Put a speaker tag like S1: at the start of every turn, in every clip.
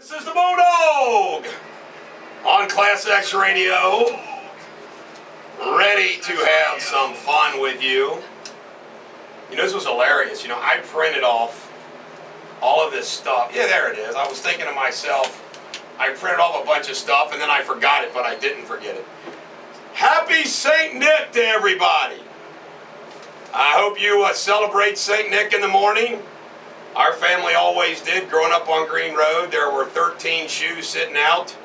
S1: This is the Bulldog on Class X Radio, ready to have some fun with you. You know, this was hilarious. You know, I printed off all of this stuff. Yeah, there it is. I was thinking to myself, I printed off a bunch of stuff and then I forgot it, but I didn't forget it. Happy St. Nick to everybody. I hope you celebrate St. Nick in the morning. Our family always did. Growing up on Green Road, there were 13 shoes sitting out.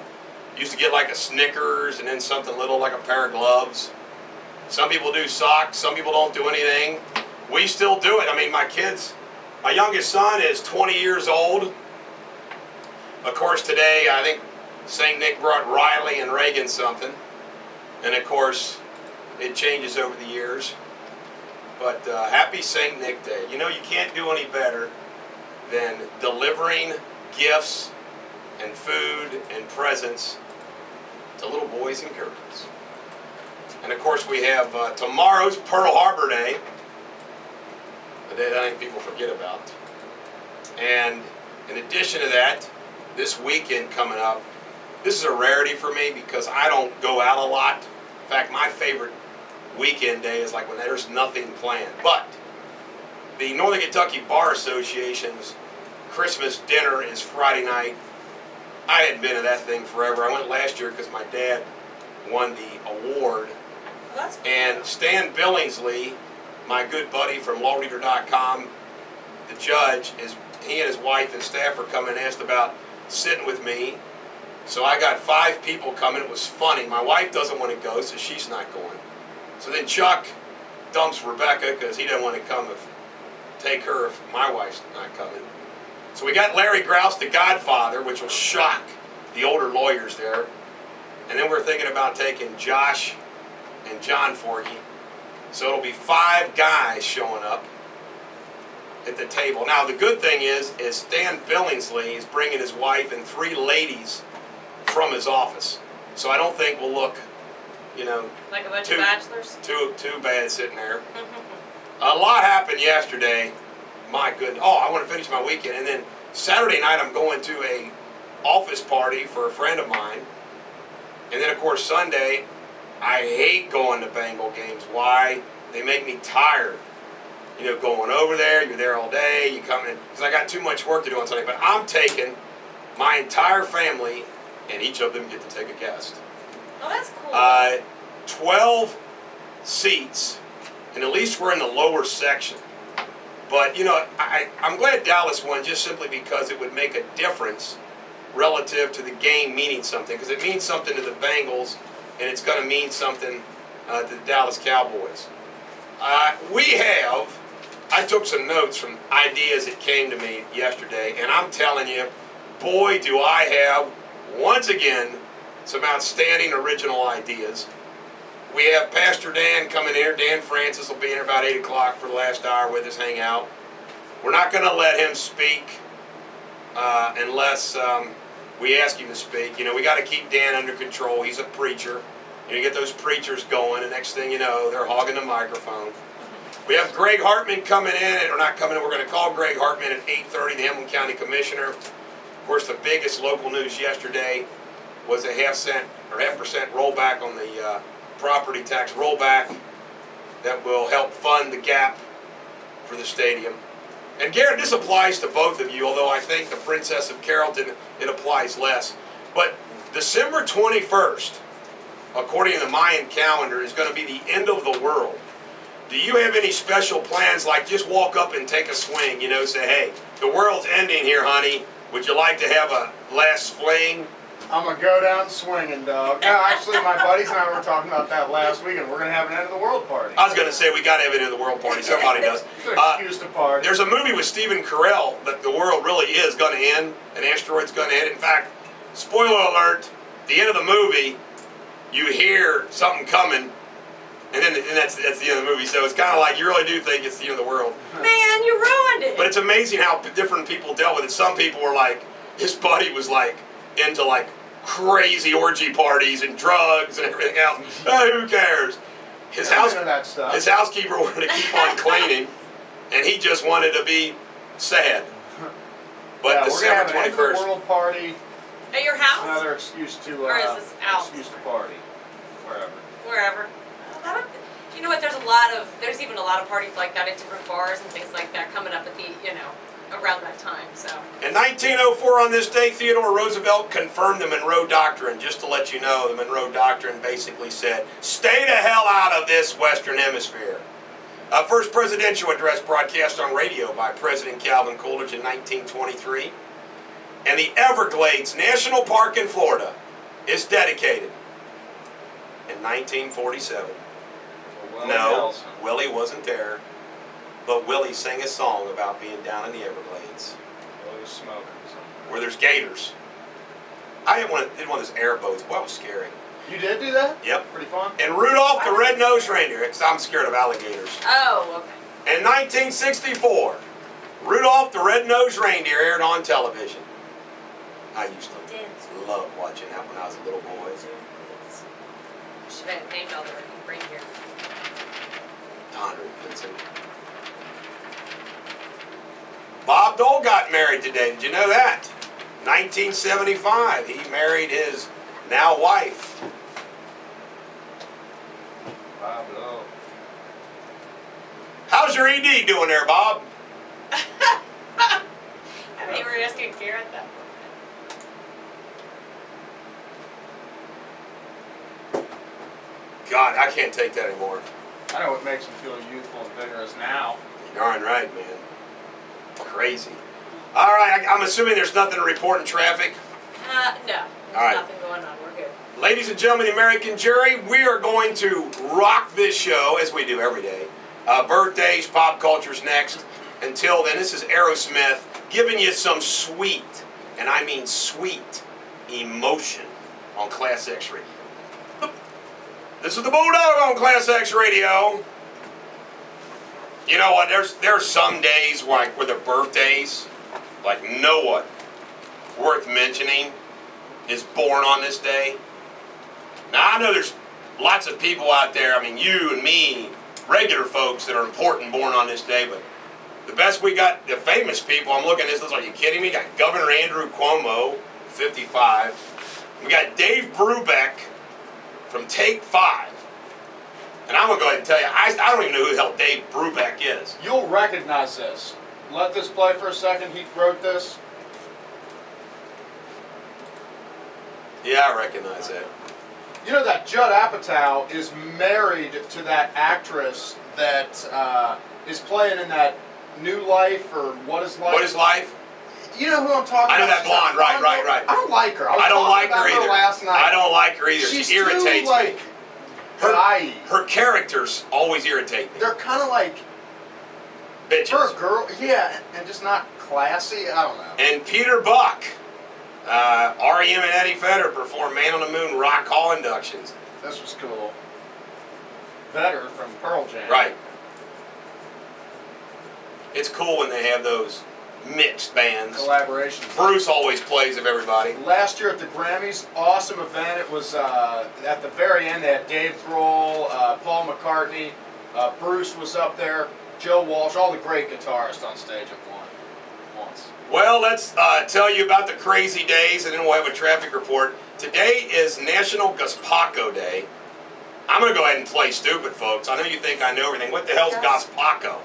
S1: Used to get like a Snickers and then something little like a pair of gloves. Some people do socks. Some people don't do anything. We still do it. I mean, my kids, my youngest son is 20 years old. Of course, today, I think St. Nick brought Riley and Reagan something. And of course, it changes over the years. But happy St. Nick Day. You know, you can't do any better than delivering gifts and food and presents to little boys and girls. And of course we have tomorrow's Pearl Harbor Day, a day that I think people forget about. And in addition to that, this weekend coming up, this is a rarity for me because I don't go out a lot. In fact, my favorite weekend day is like when there's nothing planned. But the Northern Kentucky Bar Association's Christmas dinner is Friday night. I hadn't been to that thing forever. I went last year because my dad won the award.
S2: Well, that's cool.
S1: And Stan Billingsley, my good buddy from lawreader.com, the judge, he and his wife and staff are coming and asked about sitting with me. So I got 5 people coming. It was funny. My wife doesn't want to go, so she's not going. So then Chuck dumps Rebecca because he doesn't want to come take her if my wife's not coming. So we got Larry Grouse, the Godfather, which will shock the older lawyers there. And then we're thinking about taking Josh and John Forgy. So it'll be 5 guys showing up at the table. Now the good thing is Stan Billingsley is bringing his wife and 3 ladies from his office. So I don't think we'll look, you know,
S2: like a bunch of bachelors?
S1: Too bad sitting there. A lot happened yesterday. My goodness. Oh, I want to finish my weekend. And then Saturday night I'm going to a office party for a friend of mine. And then of course Sunday, I hate going to Bengal games. Why? They make me tired. You know, going over there, you're there all day, you come in, because I got too much work to do on Sunday. But I'm taking my entire family, and each of them get to take a guest.
S2: Oh, that's cool.
S1: 12 seats, and at least we're in the lower section. But, you know, I'm glad Dallas won just simply because it would make a difference relative to the game meaning something, because it means something to the Bengals, and it's going to mean something to the Dallas Cowboys. I took some notes from ideas that came to me yesterday, and I'm telling you, boy, do I have, once again, some outstanding original ideas. We have Pastor Dan coming in here. Dan Francis will be in here about 8 o'clock for the last hour with us, hang out. We're not going to let him speak unless we ask him to speak. You know, we got to keep Dan under control. He's a preacher. You know, you get those preachers going, and next thing you know, they're hogging the microphone. We have Greg Hartman coming in, or not coming in, we're going to call Greg Hartman at 8:30, the Hamilton County Commissioner. Of course, the biggest local news yesterday was a half% rollback on the property tax rollback that will help fund the gap for the stadium. And Garrett, this applies to both of you, although I think the Princess of Carrollton, it applies less. But December 21st, according to the Mayan calendar, is going to be the end of the world. Do you have any special plans, like just walk up and take a swing, you know, say, hey, the world's ending here, honey. Would you like to have a last fling?
S3: I'm going to go down swinging, dog. No, actually, my buddies and I were talking about that last week, and we're going to have an end of the world party.
S1: I was going to say, we got to have an end of the world party. Somebody does.
S3: It's an excuse to party.
S1: There's a movie with Stephen Carell that the world really is going to end. An asteroid's going to hit. In fact, spoiler alert, at the end of the movie, you hear something coming, and that's the end of the movie. So it's kind of like you really do think it's the end of the world.
S2: Man, you ruined it.
S1: But it's amazing how different people dealt with it. Some people were like, his buddy was like into like crazy orgy parties and drugs and everything else. Oh, who cares? His housekeeper wanted to keep on cleaning, and he just wanted to be sad. But
S3: yeah,
S1: December
S3: we're gonna have an
S1: 21st.
S3: world party.
S2: At your house?
S3: Another excuse to
S2: Or is this out?
S3: excuse to party. Wherever.
S2: Wherever. You know what? There's even a lot of parties like that at different bars and things like that coming up at the, around that time. So.
S1: In 1904, on this day, Theodore Roosevelt confirmed the Monroe Doctrine. Just to let you know, the Monroe Doctrine basically said, "Stay the hell out of this Western Hemisphere." First presidential address broadcast on radio by President Calvin Coolidge in 1923. And the Everglades National Park in Florida is dedicated in 1947.
S3: Willie
S1: No,
S3: Nelson.
S1: Willie wasn't there, but Willie sang a song about being down in the Everglades,
S3: Willie was smoking something.
S1: where there's gators. I did one of those airboats. Boy, it was scary.
S3: You did do that?
S1: Yep.
S3: Pretty fun?
S1: And Rudolph the Red-Nosed Reindeer, because I'm scared of alligators.
S2: Oh, okay.
S1: In 1964, Rudolph the Red-Nosed Reindeer aired on television. I used to love watching that when I was a little boy.
S2: Should have named all the reindeer.
S1: Donner Vincent. Bob Dole got married today. Did you know that? 1975. He married his now wife.
S3: Bob Dole.
S1: How's your ED doing there, Bob?
S2: I mean, you were asking Garrett that.
S1: God, I can't take that anymore.
S3: I know what makes him feel youthful and vigorous now.
S1: You're darn right, man. Crazy. All right, I'm assuming there's nothing to report in traffic.
S2: No. There's
S1: All right.
S2: nothing going on. We're good.
S1: Ladies and gentlemen, the American jury, we are going to rock this show, as we do every day. Birthdays, pop culture's next. Until then, this is Aerosmith giving you some sweet, and I mean sweet, emotion on Class X Radio. This is the Bulldog on Class X Radio. You know what, there's some days where the birthdays, like no one worth mentioning is born on this day. Now, I know there's lots of people out there, I mean, you and me, regular folks that are important born on this day, but the best we got, the famous people, I'm looking at this, are you kidding me? Got Governor Andrew Cuomo, 55. We got Dave Brubeck from Take 5. And I'm going to go ahead and tell you, I don't even know who the hell Dave Brubeck is.
S3: You'll recognize this. Let this play for a second. He wrote this.
S1: Yeah, I recognize that.
S3: You know that Judd Apatow is married to that actress that is playing in that New Life or What Is Life?
S1: What is life?
S3: You know who I'm talking about?
S1: I know that blonde, right.
S3: I don't like her.
S1: I don't like her
S3: about
S1: either.
S3: Last night.
S1: I don't like her either.
S3: She's
S1: She irritates
S3: too, like,
S1: me.
S3: guy.
S1: Her characters always irritate me.
S3: They're kind of like,
S1: Bitches.
S3: for a girl, yeah, and just not classy. I don't know.
S1: And Peter Buck. R.E.M. and Eddie Vedder performed Man on the Moon Rock Hall inductions.
S3: This was cool. Vedder from Pearl Jam.
S1: Right. It's cool when they have those mixed bands.
S3: Collaborations.
S1: Bruce always plays of everybody.
S3: Last year at the Grammys, awesome event. It was at the very end. They had Dave Grohl, Paul McCartney, Bruce was up there, Joe Walsh, all the great guitarists on stage at once.
S1: Well, let's tell you about the crazy days, and then we'll have a traffic report. Today is National Gazpacho Day. I'm going to go ahead and play stupid, folks. I know you think I know everything. What the hell's gazpacho?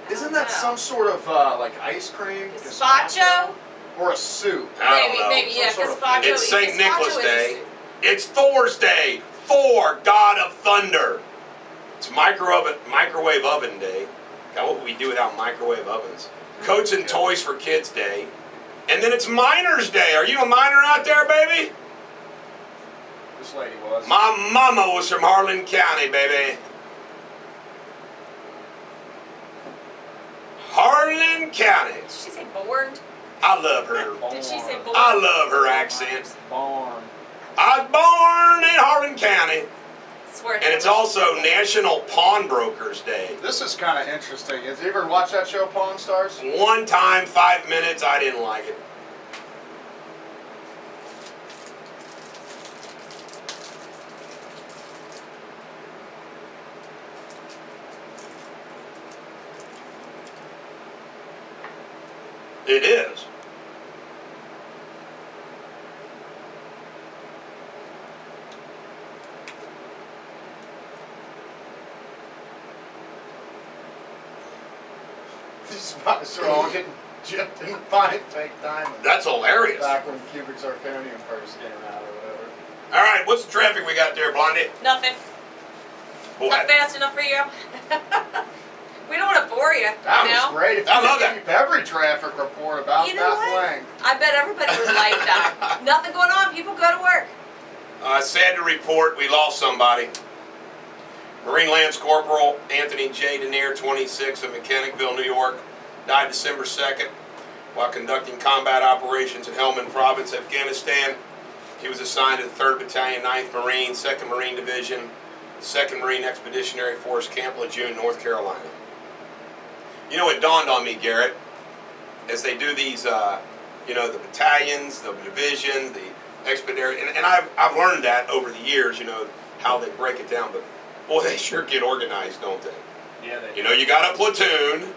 S3: Isn't that some sort of like ice cream?
S2: Gazpacho?
S3: Or a soup?
S1: I don't know.
S2: Maybe, yeah,
S3: Some sort of
S2: gazpacho.
S1: It's St. Nicholas
S2: Gazpacho
S1: Day.
S2: is a soup.
S1: It's Thor's Day. Thor, God of Thunder. It's microwave oven day. God, what would we do without microwave ovens? Coats and Toys for Kids Day. And then it's Miners Day. Are you a miner out there, baby?
S3: This lady was.
S1: My mama was from Harlan County, baby. Harlan County.
S2: Did she say born?
S1: I love her.
S2: Did she say born?
S1: I love her accent.
S3: Barn.
S1: I was born in Harlan County.
S2: Swear
S1: And it's also National Pawnbrokers Day.
S3: This is kind of interesting. Have you ever watched that show, Pawn Stars?
S1: One time, 5 minutes, I didn't like it. It is.
S3: spots are all getting gypped and fine fake diamonds.
S1: That's hilarious.
S3: Back when cubic zirconium first came out or whatever.
S1: All right, what's the traffic we got there, Blondie?
S2: Nothing.
S1: Boy,
S2: Not fast enough for you. We don't want to bore you.
S3: That
S2: you know?
S3: was great. If
S1: I
S3: you
S1: love
S3: could keep every traffic report about
S2: You know
S3: that
S2: what?
S3: length.
S2: I bet everybody would like that. Nothing going on. People go to work.
S1: Sad to report, we lost somebody. Marine Lance Corporal Anthony J. Denier, 26, of Mechanicville, New York, died December 2nd while conducting combat operations in Helmand Province, Afghanistan. He was assigned to the 3rd Battalion, 9th Marine, 2nd Marine Division, 2nd Marine Expeditionary Force, Camp Lejeune, North Carolina. You know, it dawned on me, Garrett, as they do these, you know, the battalions, the divisions, the expeditionary, and I've learned that over the years, you know, how they break it down, but boy, they sure get organized, don't they?
S3: Yeah, they
S1: You know, you got a platoon,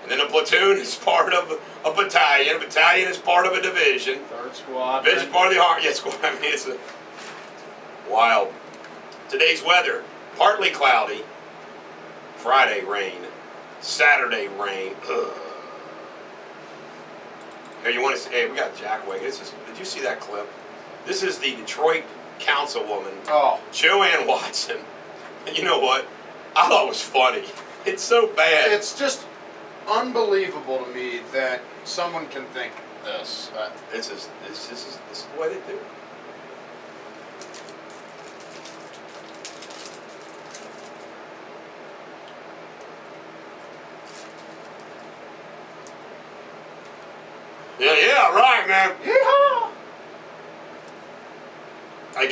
S1: and then a platoon is part of a battalion is part of a division,
S3: 3rd Squad.
S1: division is part of the army, yeah, squad, I mean, it's wild. Today's weather, partly cloudy, Friday rain, Saturday rain. Ugh. Here, you want to see? Hey, we got Jackwagon. Did you see that clip? This is the Detroit councilwoman, Joanne Watson. And you know what? I thought it was funny. It's so bad.
S3: It's just unbelievable to me that someone can think this.
S1: This is the way they do it. Yeah, right, man.
S3: Yeehaw!
S1: I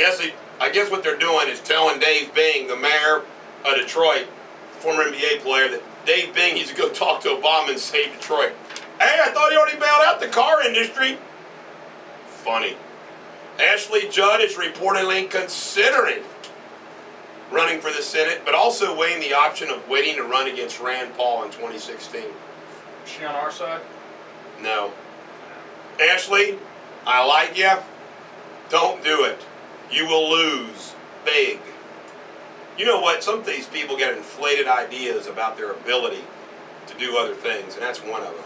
S1: guess what they're doing is telling Dave Bing, the mayor of Detroit, former NBA player, that Dave Bing needs to go talk to Obama and save Detroit. Hey, I thought he already bailed out the car industry. Funny. Ashley Judd is reportedly considering running for the Senate, but also weighing the option of waiting to run against Rand Paul in 2016.
S3: Is she on our side?
S1: No. Ashley, I like you. Don't do it. You will lose big. You know what? Some of these people get inflated ideas about their ability to do other things, and that's one of them.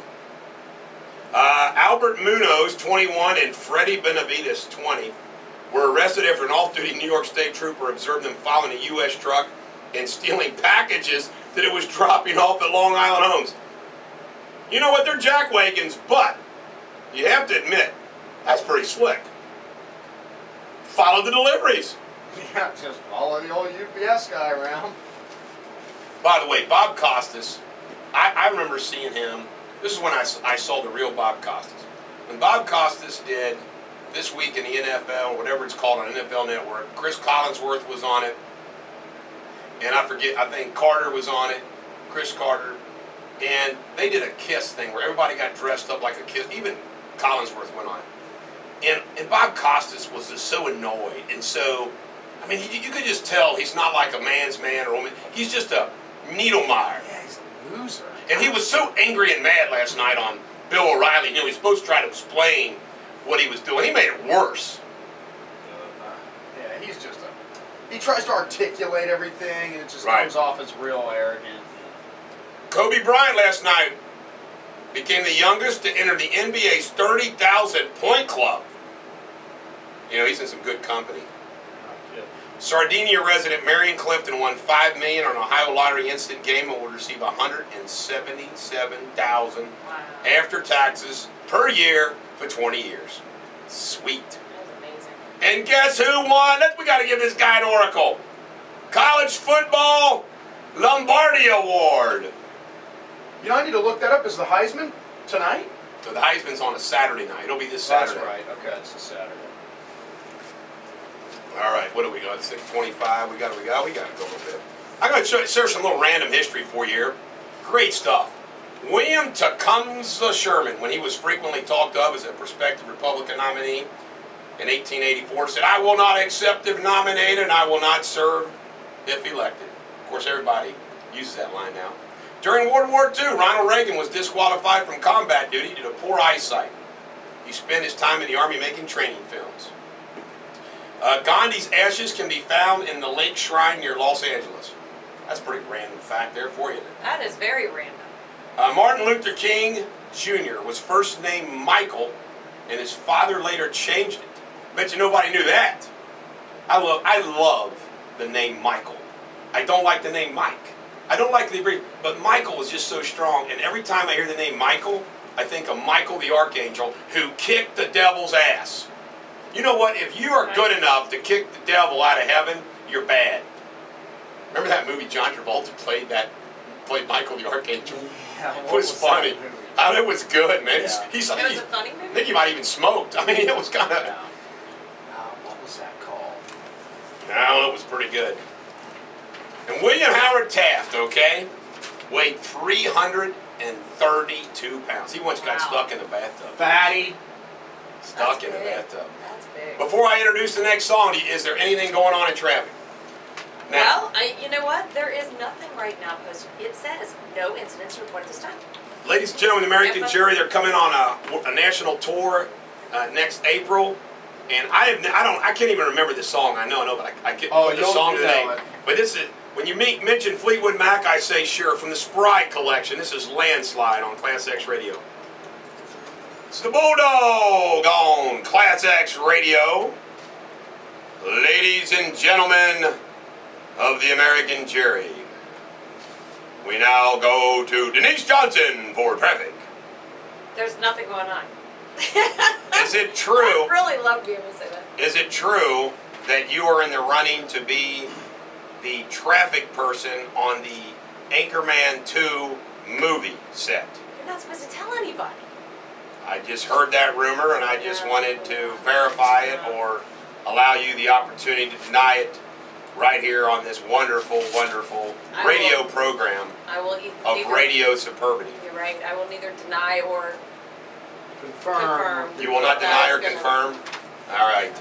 S1: Albert Munoz, 21, and Freddie Benavides, 20, were arrested after an off-duty New York State trooper observed them following a U.S. truck and stealing packages that it was dropping off at Long Island homes. You know what? They're jackwagons, but you have to admit, that's pretty slick. Follow the deliveries.
S3: Yeah, just follow the old UPS guy around.
S1: By the way, Bob Costas, I remember seeing him. This is when I saw the real Bob Costas. When Bob Costas did This Week in the NFL, whatever it's called on NFL Network, Chris Collinsworth was on it. And I think Carter was on it, Chris Carter. And they did a Kiss thing where everybody got dressed up like a Kiss. Even Collinsworth went on it. And Bob Costas was just so annoyed. And so, I mean, you could just tell he's not like a man's man or woman. He's just a needlemeyer.
S3: Yeah, he's a loser.
S1: And he was so angry and mad last night on Bill O'Reilly. You know, he's supposed to try to explain what he was doing. He made it worse.
S3: Yeah, he's just he tries to articulate everything, and it just comes off as real arrogant.
S1: Kobe Bryant last night became the youngest to enter the NBA's 30,000 point club. You know, he's in some good company. Sardinia resident Marion Clifton won $5 million on Ohio Lottery instant game and will receive $177,000 after taxes per year for 20 years. Sweet.
S2: That's amazing.
S1: And guess who won? We got to give this guy an oracle. College football Lombardi Award.
S3: You know, I need to look that up. Is the Heisman tonight?
S1: So the Heisman's on a Saturday night. It'll be this Saturday.
S3: That's right. Okay, it's a Saturday.
S1: All right, what do we got? 6:25. We got to go a little bit. I'm going to share some little random history for you here. Great stuff. William Tecumseh Sherman, when he was frequently talked of as a prospective Republican nominee in 1884, said, "I will not accept if nominated, and I will not serve if elected." Of course, everybody uses that line now. During World War II, Ronald Reagan was disqualified from combat duty due to poor eyesight. He spent his time in the Army making training films. Gandhi's ashes can be found in the Lake Shrine near Los Angeles. That's a pretty random fact there for you.
S2: That is very random.
S1: Martin Luther King Jr. was first named Michael, and his father later changed it. Bet you nobody knew that. I love the name Michael. I don't like the name Mike. I don't like the but Michael is just so strong, and every time I hear the name Michael, I think of Michael the Archangel, who kicked the devil's ass. You know what? If you are good enough to kick the devil out of heaven, you're bad. Remember that movie John Travolta played Michael the Archangel?
S3: Yeah,
S1: It was funny. It was good, man.
S2: It was a funny movie?
S1: I think he might even smoked. I mean, it was kind of...
S3: What was that called?
S1: No, it was pretty good. And William Howard Taft, okay, weighed 332 pounds. He once got stuck in the bathtub.
S3: Fatty.
S1: Stuck in the bathtub.
S2: That's big.
S1: Before I introduce the next song, is there anything going on in traffic? Now,
S2: Well, you know what? There is nothing right now posted. It says no incidents reported this time.
S1: ladies and gentlemen, the American Jury, they're coming on a national tour next April. And I can't even remember the song. I know, but I get the song today. But this is, when you mention Fleetwood Mac, I say sure. From the Sprite collection, this is Landslide on Class X Radio. It's the Bulldog on Class X Radio. Ladies and gentlemen of the American Jury, we now go to Denise Johnson for traffic.
S2: There's nothing going on.
S1: Is it true?
S2: I'd really love to be able to say that.
S1: Is it true that you are in the running to be the traffic person on the Anchorman 2 movie set?
S2: You're not supposed to tell anybody.
S1: I just heard that rumor, and I just wanted to verify it or allow you the opportunity to deny it right here on this wonderful, wonderful radio program of Radio Superbity.
S2: You're right. I will neither deny or
S3: confirm.
S1: You will not deny or confirm? All right.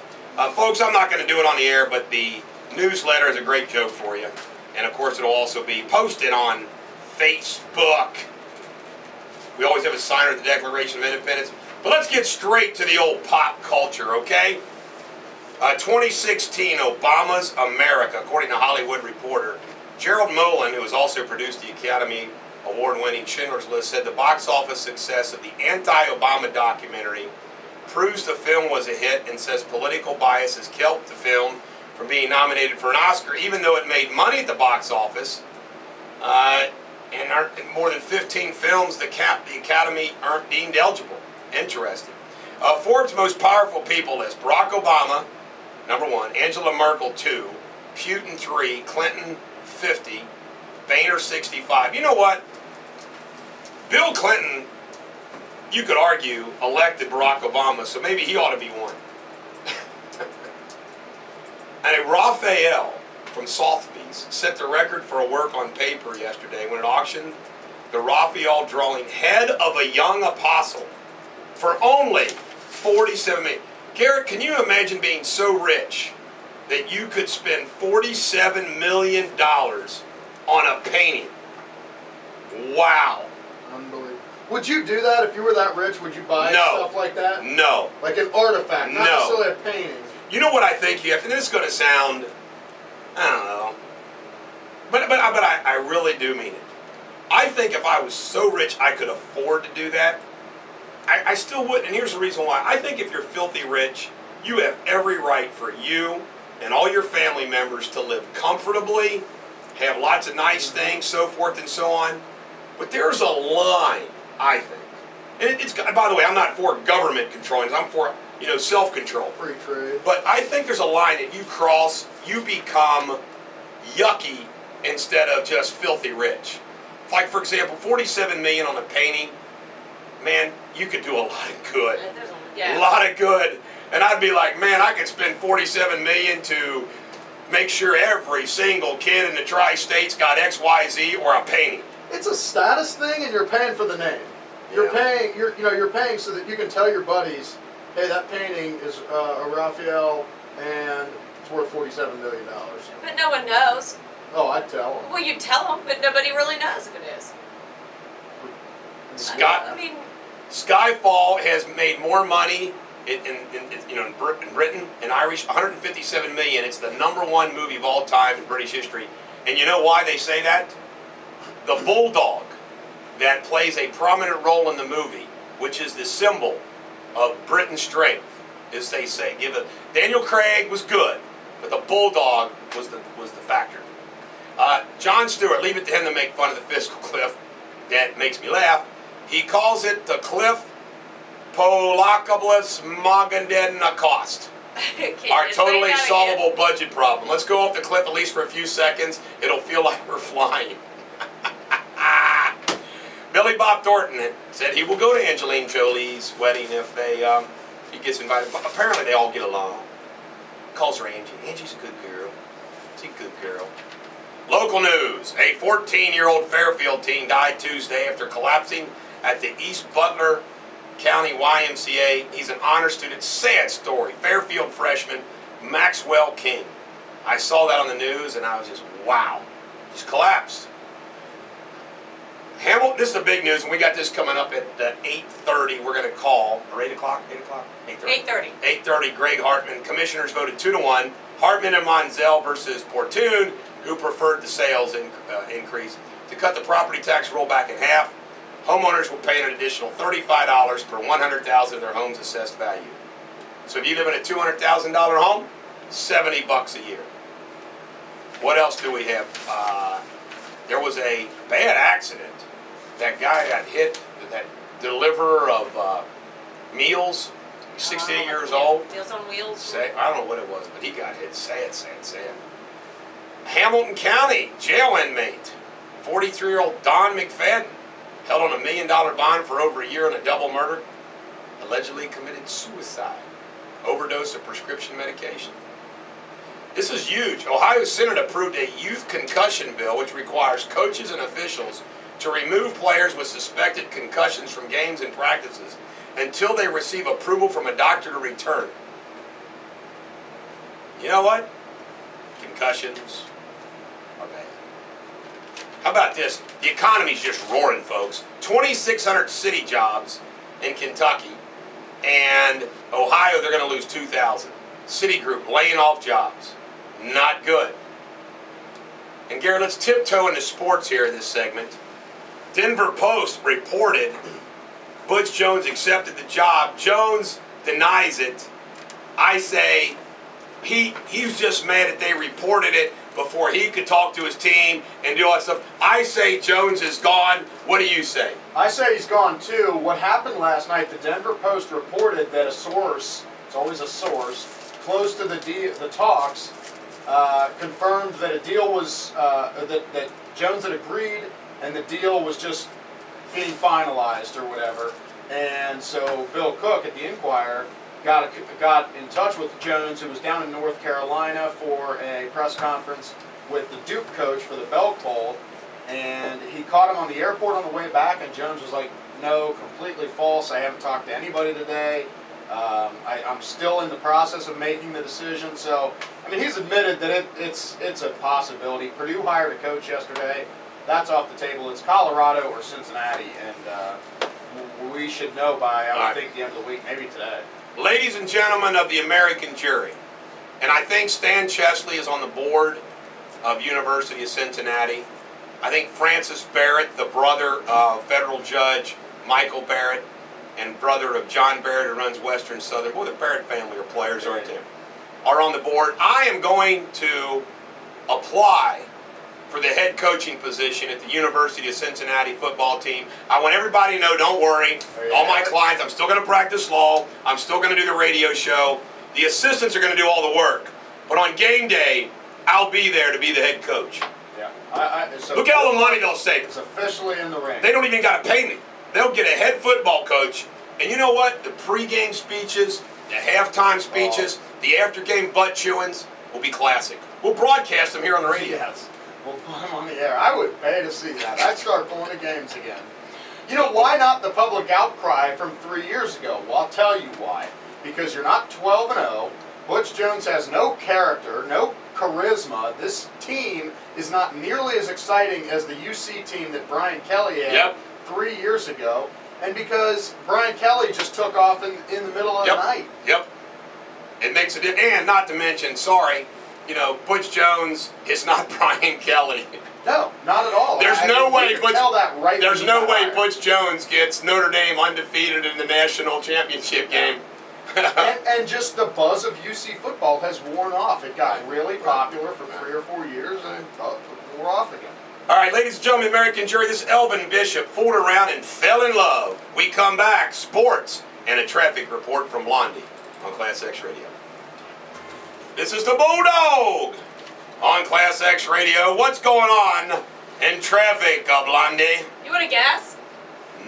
S1: Folks, I'm not going to do it on the air, but the newsletter is a great joke for you. And, of course, it will also be posted on Facebook. We always have a signer of the Declaration of Independence. But let's get straight to the old pop culture, okay? 2016, Obama's America, according to Hollywood Reporter. Gerald Molen, who has also produced the Academy Award-winning Schindler's List, said the box office success of the anti-Obama documentary proves the film was a hit, and says political bias has kept the film from being nominated for an Oscar, even though it made money at the box office. And more than 15 films the Academy aren't deemed eligible. Interesting. Forbes' most powerful people list: Barack Obama, number 1, Angela Merkel, 2, Putin, 3, Clinton, 50, Boehner, 65. You know what? Bill Clinton, you could argue, elected Barack Obama, so maybe he ought to be one. And Raphael from Sotheby's set the record for a work on paper yesterday when it auctioned the Raphael drawing Head of a Young Apostle for only $47 million. Garrett, can you imagine being so rich that you could spend $47 million on a painting? Wow.
S3: Unbelievable. Would you do that if you were that rich? Would you buy stuff like that?
S1: No.
S3: Like an artifact, not necessarily a painting.
S1: You know what I think you have to, and this is going to sound, I don't know, but I really do mean it. I think if I was so rich I could afford to do that, I still wouldn't, and here's the reason why. I think if you're filthy rich, you have every right for you and all your family members to live comfortably, have lots of nice things, so forth and so on. But there's a line, I think. And it's, by the way, I'm not for government controlling, I'm for, self-control.
S3: Free trade.
S1: But I think there's a line that you cross, you become yucky instead of just filthy rich. Like, for example, $47 million on a painting, man, you could do a lot of good. A lot of good. And I'd be like, man, I could spend $47 million to make sure every single kid in the tri-states got X, Y, Z, or a painting.
S3: It's a status thing, and you're paying for the name. You're paying. You're paying so that you can tell your buddies, hey, that painting is a Raphael, and it's worth $47 million.
S2: But no one knows.
S3: Oh, I'd tell them.
S2: Well, you tell them, but nobody really knows if it is.
S1: Skyfall has made more money in Britain, in Irish, 157 million. It's the #1 movie of all time in British history. And you know why they say that? The Bulldog. that plays a prominent role in the movie, which is the symbol of Britain's strength, as they say. Daniel Craig was good, but the Bulldog was the factor. Jon Stewart, leave it to him to make fun of the fiscal cliff. That makes me laugh. He calls it the Cliff Polakobus Mogandenacost. Our totally solvable budget problem. Let's go off the cliff at least for a few seconds. It'll feel like we're flying. Billy Bob Thornton said he will go to Angelina Jolie's wedding if he gets invited. Apparently they all get along. Calls her Angie. Angie's a good girl. She's a good girl. Local news. A 14-year-old Fairfield teen died Tuesday after collapsing at the East Butler County YMCA. He's an honor student. Sad story. Fairfield freshman Maxwell King. I saw that on the news and I was just, wow. Just collapsed. Hamilton, this is the big news, and we got this coming up at 8:30. We're going to call, or 8 o'clock? 8 o'clock? 8:30. 8:30. Greg Hartman. Commissioners voted 2-1. Hartman and Monzel versus Portune, who preferred the sales increase. To cut the property tax rollback in half, homeowners will pay an additional $35 per $100,000 of their home's assessed value. So if you live in a $200,000 home, $70 a year. What else do we have? There was a bad accident. That guy got hit, that deliverer of meals, 68 years old.
S2: Meals on Wheels.
S1: I don't know what it was, but he got hit. Sad, sad, sad. Hamilton County jail inmate, 43-year-old Don McFadden, held on $1 million bond for over a year on a double murder, allegedly committed suicide, overdose of prescription medication. This is huge. Ohio Senate approved a youth concussion bill which requires coaches and officials to remove players with suspected concussions from games and practices until they receive approval from a doctor to return. You know what? Concussions are bad. How about this? The economy's just roaring, folks. 2,600 city jobs in Kentucky, and Ohio, they're going to lose 2,000. Citigroup laying off jobs. Not good. And Gary, let's tiptoe into sports here in this segment. Denver Post reported Butch Jones accepted the job. Jones denies it. I say he was just mad that they reported it before he could talk to his team and do all that stuff. I say Jones is gone. What do you say?
S3: I say he's gone too. What happened last night, the Denver Post reported that a source, it's always a source, close to the talks, confirmed that a deal was, that Jones had agreed and the deal was just being finalized or whatever. And so Bill Cook at the Inquirer got in touch with Jones, who was down in North Carolina for a press conference with the Duke coach for the Belk Bowl, and he caught him on the airport on the way back, and Jones was like, no, completely false, I haven't talked to anybody today, I'm still in the process of making the decision. So, I mean, he's admitted that it's a possibility. Purdue hired a coach yesterday. That's off the table. It's Colorado or Cincinnati, and we should know by, I would think, the end of the week, maybe today.
S1: Ladies and gentlemen of the American jury, and I think Stan Chesley is on the board of University of Cincinnati. I think Francis Barrett, the brother of federal judge Michael Barrett, and brother of John Barrett, who runs Western Southern. Boy, the Barrett family are players, aren't they? Are on the board. I am going to apply for the head coaching position at the University of Cincinnati football team. I want everybody to know, don't worry, all my clients, I'm still going to practice law, I'm still going to do the radio show, the assistants are going to do all the work, but on game day, I'll be there to be the head coach.
S3: Yeah.
S1: Look at all the money they'll save.
S3: It's officially in the ring.
S1: They don't even got to pay me. They'll get a head football coach, and you know what? The pregame speeches, the halftime speeches, the after-game butt chewings will be classic. We'll broadcast them here on the radio.
S3: Yes. We'll put them on the air. I would pay to see that. I'd start going to games again. You know, why not the public outcry from 3 years ago? Well, I'll tell you why. Because you're not 12-0. Butch Jones has no character, no charisma. This team is not nearly as exciting as the UC team that Brian Kelly had 3 years ago. And because Brian Kelly just took off in the middle of the night.
S1: It makes a difference. And not to mention, you know, Butch Jones is not Brian Kelly.
S3: No, not at all.
S1: There's no way Butch.
S3: Tell that right.
S1: There's no way Butch Jones gets Notre Dame undefeated in the national championship game.
S3: and just the buzz of UC football has worn off. It got really popular for 3 or 4 years, and it wore off again.
S1: All right, ladies and gentlemen, American jury, this is Elvin Bishop fooled around and fell in love. We come back, sports, and a traffic report from Blondie on Class X Radio. This is the Bulldog on Class X Radio. What's going on in traffic, Blondie?
S2: You want to guess?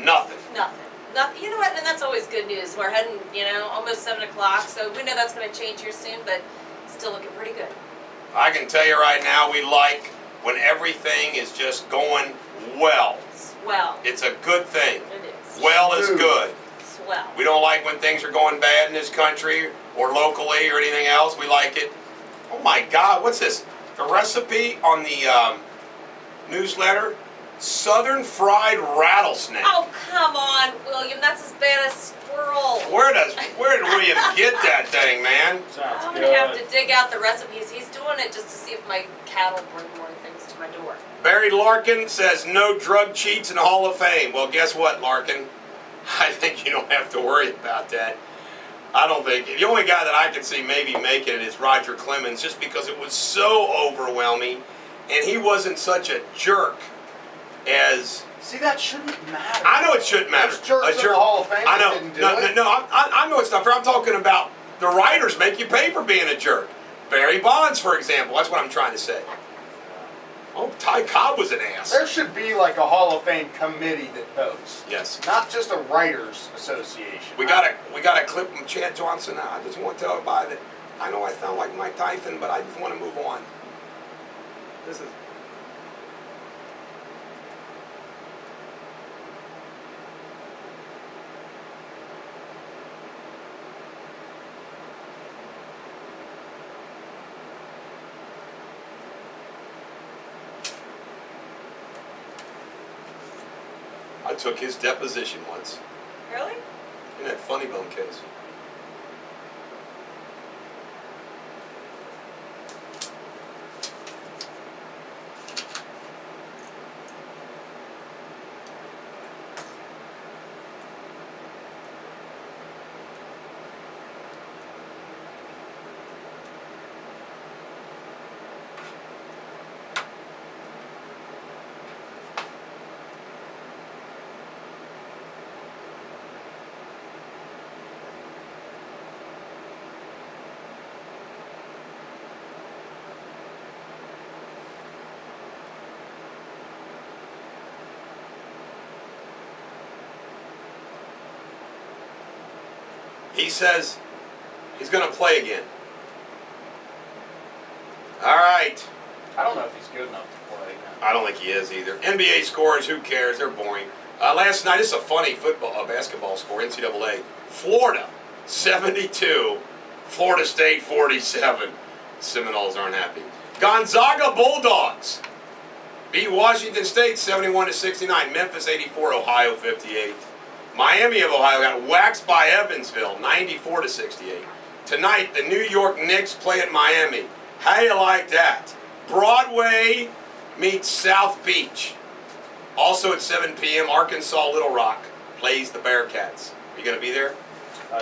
S1: Nothing.
S2: Nothing. Nothing. You know what? And that's always good news. We're heading, you know, almost 7 o'clock, so we know that's going to change here soon, but still looking pretty good.
S1: I can tell you right now, we like when everything is just going well.
S2: Swell.
S1: It's a good thing.
S2: It is.
S1: Well is good.
S2: Swell.
S1: We don't like when things are going bad in this country or locally or anything else. We like it. Oh my God, what's this? The recipe on the newsletter? Southern fried rattlesnake.
S2: Oh, come on, William. That's as bad as squirrel.
S1: Where did William get that thing, man?
S2: I'm going to have to dig out the recipes. He's doing it just to see if my cat'll bring more things to my door.
S1: Barry Larkin says no drug cheats in the Hall of Fame. Well, guess what, Larkin? I think you don't have to worry about that. I don't think. The only guy that I could see maybe making it is Roger Clemens, just because it was so overwhelming, and he wasn't such a jerk as...
S3: See, that shouldn't matter.
S1: I know it shouldn't matter.
S3: There's jerks in the Hall of Fame
S1: I know.
S3: that didn't do it.
S1: No, I know it's not fair. I'm talking about the writers make you pay for being a jerk. Barry Bonds, for example. That's what I'm trying to say. Oh, Ty Cobb was an ass.
S3: There should be like a Hall of Fame committee that votes.
S1: Yes.
S3: Not just a writers association.
S1: We got a clip from Chad Johnson now. I just want to tell everybody that I know I sound like Mike Tyson, but I just want to move on. This is... I took his deposition once.
S2: Really?
S1: In that Funny Bone case. He says he's going to play again. All right.
S3: I don't know if he's good enough to play.
S1: I don't think he is either. NBA scores, who cares? They're boring. Last night, this is a funny basketball score, NCAA. Florida, 72. Florida State, 47. Seminoles aren't happy. Gonzaga Bulldogs beat Washington State, 71-69. Memphis, 84. Ohio, 58. Miami of Ohio got waxed by Evansville, 94-68. Tonight, the New York Knicks play at Miami. How do you like that? Broadway meets South Beach. Also at 7 p.m., Arkansas Little Rock plays the Bearcats. Are you going to be there?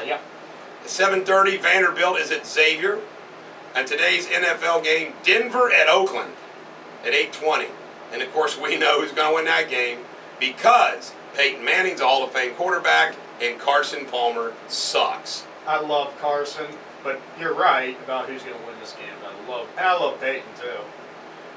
S3: Yeah.
S1: At 7:30, Vanderbilt is at Xavier. And today's NFL game, Denver at Oakland at 8:20. And of course, we know who's going to win that game because Peyton Manning's a Hall of Fame quarterback, and Carson Palmer sucks.
S3: I love Carson, but you're right about who's going to win this game. I love Peyton, too.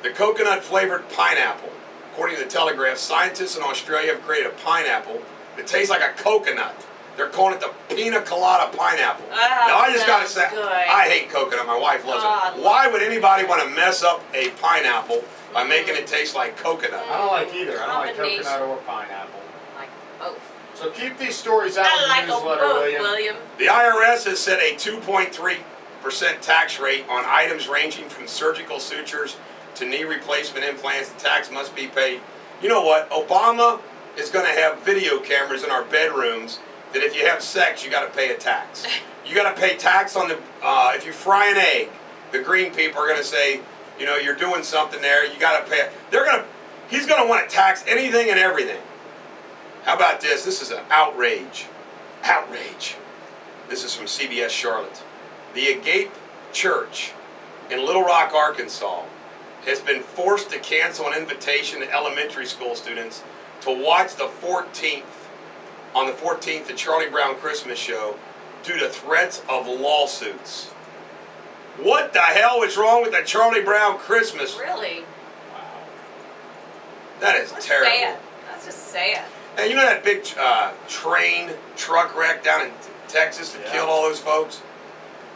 S1: The coconut-flavored pineapple. According to the Telegraph, scientists in Australia have created a pineapple that tastes like a coconut. They're calling it the pina colada pineapple.
S2: Oh,
S1: now, I just got to say,
S2: good.
S1: I hate coconut. My wife loves it. Why would anybody want to mess up a pineapple by making it taste like coconut?
S3: I don't like either. I don't like coconut or pineapple.
S2: I like both.
S3: So keep these stories out
S2: I
S3: of
S2: like
S3: the
S2: them
S3: newsletter,
S2: both,
S3: William.
S1: The IRS has set a 2.3% tax rate on items ranging from surgical sutures to knee replacement implants. The tax must be paid. You know what? Obama is going to have video cameras in our bedrooms that if you have sex, you got to pay a tax. You got to pay tax on the if you fry an egg. the green people are going to say, you know, you're doing something there, you got to pay. He's going to want to tax anything and everything. How about this? This is an outrage. Outrage. This is from CBS Charlotte. The Agape Church in Little Rock, Arkansas has been forced to cancel an invitation to elementary school students to watch the 14th, on the 14th, the Charlie Brown Christmas show due to threats of lawsuits. What the hell is wrong with the Charlie Brown Christmas?
S2: Really?
S1: Wow. That is
S2: Let's
S1: terrible.
S2: say it. Let's just say it.
S1: And you know that big train truck wreck down in Texas that killed all those folks?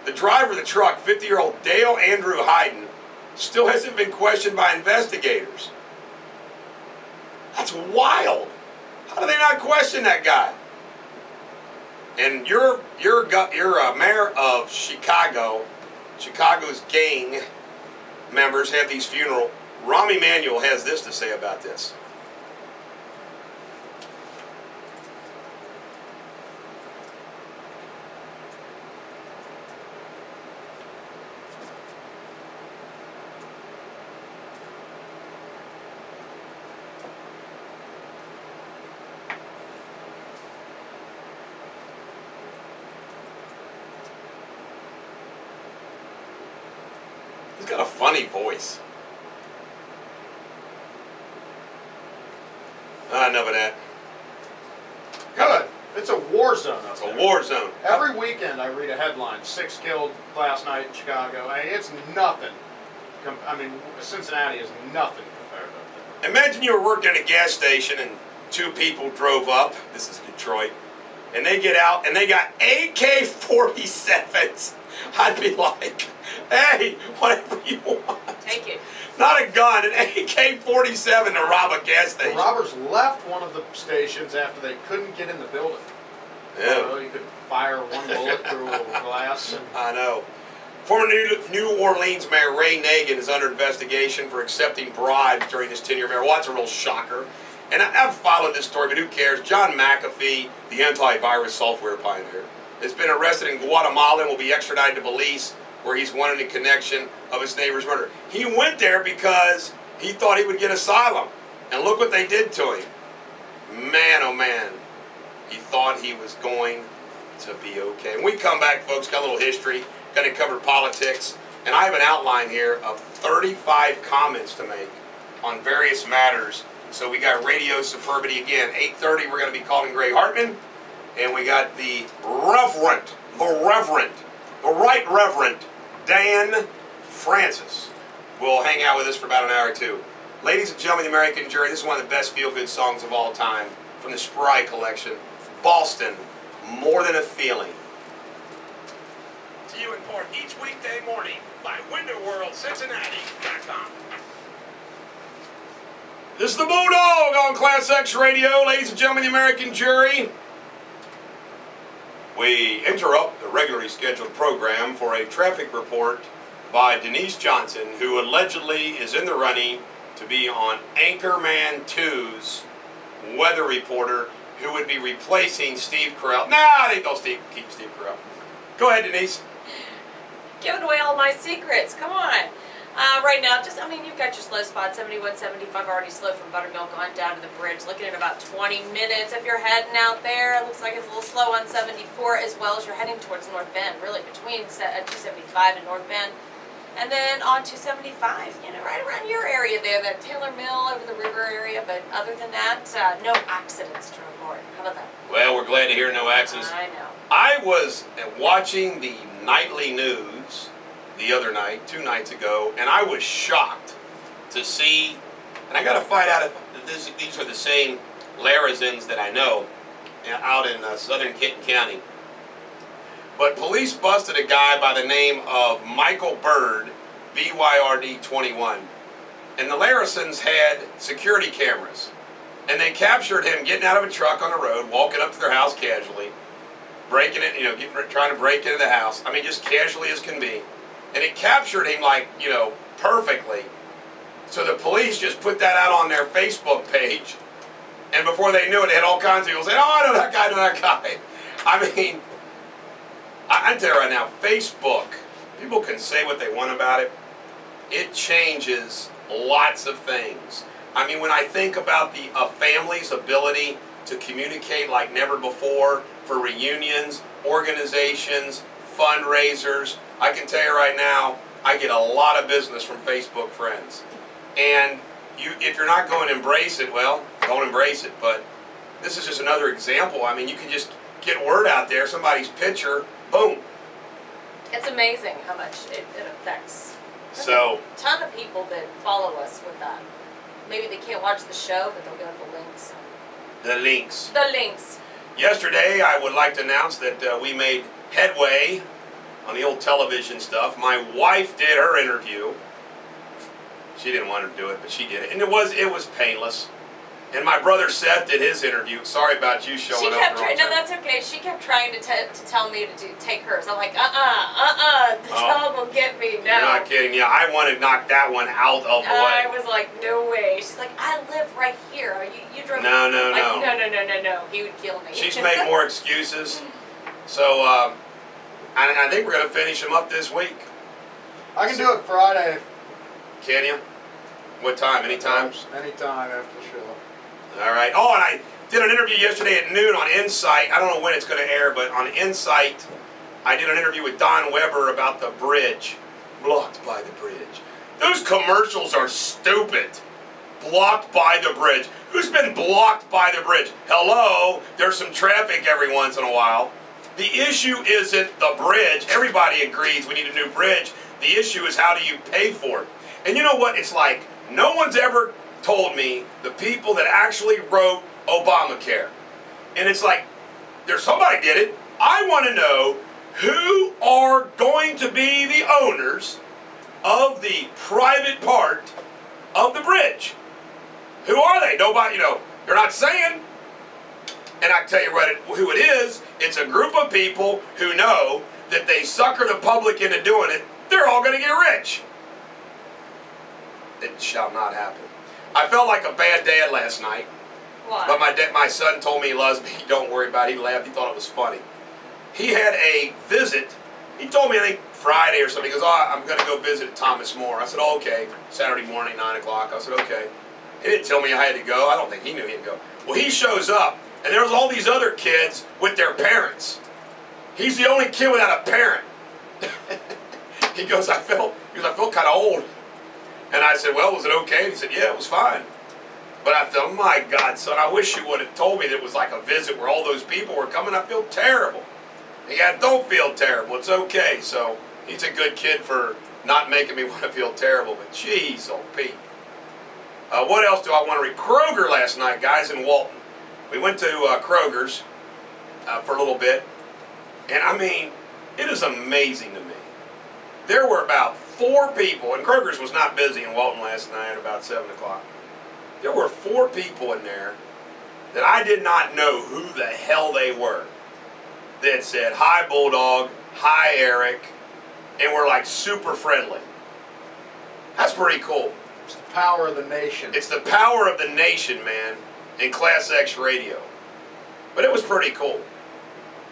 S1: The driver of the truck, 50-year-old Dale Andrew Hayden, still hasn't been questioned by investigators. That's wild. How do they not question that guy? And you're mayor of Chicago. Chicago's gang members have these funerals. Rahm Emanuel has this to say about this. He's got a funny voice. Enough of that.
S3: Good. It's a war zone up
S1: It's
S3: there.
S1: a war zone.
S3: Every weekend I read a headline, 6 killed last night in Chicago. I mean, it's nothing. Cincinnati is nothing compared to that.
S1: Imagine you were working at a gas station and 2 people drove up. This is Detroit. And they get out and they got AK-47s. I'd be like, hey, whatever you want.
S2: Take it.
S1: Not a gun, an AK-47 to rob a gas
S3: The
S1: station.
S3: robbers left one of the stations after they couldn't get in the building.
S1: Yeah.
S3: You could fire one bullet through a glass. And
S1: I know. Former New Orleans Mayor Ray Nagin is under investigation for accepting bribes during his tenure mayor. Well, that's a real shocker. And I've followed this story, but who cares? John McAfee, the antivirus software pioneer, has been arrested in Guatemala and will be extradited to Belize, where he's wanted in connection of his neighbor's murder. He went there because he thought he would get asylum. And look what they did to him. Man, oh man. He thought he was going to be okay. When we come back, folks, got a little history, going to cover politics, and I have an outline here of 35 comments to make on various matters. So we got Radio Superbity again, 8:30, we're going to be calling Gray Hartman, and we got the Right Reverend Dan Francis will hang out with us for about an hour or two. Ladies and gentlemen, the American Jury, this is one of the best feel-good songs of all time from the Spry collection, Boston, More Than a Feeling.
S4: To you in part each weekday morning by WinterWorldCincinnati.com.
S1: This is the Bulldog on Class X Radio. Ladies and gentlemen, the American Jury. We interrupt the regularly scheduled program for a traffic report by Denise Johnson, who allegedly is in the running to be on Anchorman 2's weather reporter, who would be replacing Steve Carell. Nah, I think they'll keep Steve Carell. Go ahead, Denise.
S2: Giving away all my secrets. Come on. Right now, you've got your slow spot, 71, 75, already slow from Buttermilk on down to the bridge. Looking at about 20 minutes if you're heading out there. It looks like it's a little slow on 74 as well as you're heading towards North Bend, really between 275 and North Bend. And then on 275, right around your area there, that Taylor Mill over the river area. But other than that, no accidents to report. How about that?
S1: Well, we're glad to hear no accidents.
S2: I know.
S1: I was watching the nightly news the other night, 2 nights ago, and I was shocked to see, and I got to find out if these are the same Larazans that I know out in southern Kenton County. But police busted a guy by the name of Michael Bird, BYRD 21. And the Larazans had security cameras. And they captured him getting out of a truck on the road, walking up to their house casually, breaking it, trying to break into the house. I mean, just casually as can be. And it captured him perfectly. So the police just put that out on their Facebook page. And before they knew it, they had all kinds of people saying, oh, I know that guy, I know that guy. I mean, I'm telling you right now, Facebook People can say what they want about it. It changes lots of things. I mean, when I think about a family's ability to communicate like never before for reunions, organizations, fundraisers, I can tell you right now, I get a lot of business from Facebook friends. And if you're not going to embrace it, well, don't embrace it. But this is just another example. I mean, you can just get word out there, somebody's picture, boom.
S2: It's amazing how much it affects.
S1: So,
S2: a ton of people that follow us with that. Maybe they can't watch the show, but they'll get the links.
S1: the links.
S2: The links.
S1: Yesterday, I would like to announce that we made headway on the old television stuff. My wife did her interview. She didn't want to do it, but she did it. And it was painless. And my brother Seth did his interview. Sorry about you showing up.
S2: No, that's okay. She kept trying to tell me to take hers. I'm like, the dog will get me. No.
S1: You're not kidding. Yeah, I want to knock that one out of the way.
S2: I was like, no way. She's like, I live right here. You drove.
S1: No.
S2: No. He would kill me.
S1: She's made more excuses. So, I think we're going to finish them up this week.
S3: I can do it Friday.
S1: Can you? What time? Anytime?
S3: Anytime after the show.
S1: All right. Oh, and I did an interview yesterday at noon on Insight. I don't know when it's going to air, but on Insight, I did an interview with Don Weber about the bridge. Blocked by the bridge. Those commercials are stupid. Blocked by the bridge. Who's been blocked by the bridge? Hello? There's some traffic every once in a while. The issue isn't the bridge. Everybody agrees we need a new bridge. The issue is how do you pay for it? And you know what? It's like no one's ever told me the people that actually wrote Obamacare. And it's like, there's somebody did it. I want to know who are going to be the owners of the private part of the bridge. Who are they? Nobody, they're not saying. And I can tell you who it is. It's a group of people who know that they sucker the public into doing it. They're all going to get rich. It shall not happen. I felt like a bad dad last night.
S2: Why?
S1: But my son told me he loves me. Don't worry about it. He laughed. He thought it was funny. He had a visit. He told me, I think, Friday or something. He goes, I'm going to go visit Thomas More. I said, oh, okay. Saturday morning, 9 o'clock. I said, okay. He didn't tell me I had to go. I don't think he knew he had to go. Well, he shows up, and there's all these other kids with their parents. He's the only kid without a parent. He goes, I felt kind of old. And I said, well, was it okay? And he said, yeah, it was fine. But I thought, my God, son, I wish you would have told me that it was like a visit where all those people were coming. I feel terrible. Yeah, don't feel terrible. It's okay. So he's a good kid for not making me want to feel terrible. But jeez, oh Pete. What else do I want to read? Kroger last night, guys, in Walton. We went to Kroger's for a little bit. And I mean, it is amazing to me. There were about 4 people, and Kroger's was not busy in Walton last night at about 7 o'clock. There were 4 people in there that I did not know who the hell they were that said, hi Bulldog, hi Eric, and were like super friendly. That's pretty cool.
S3: It's the power of the nation.
S1: It's the power of the nation, man, in Class X radio. But it was pretty cool.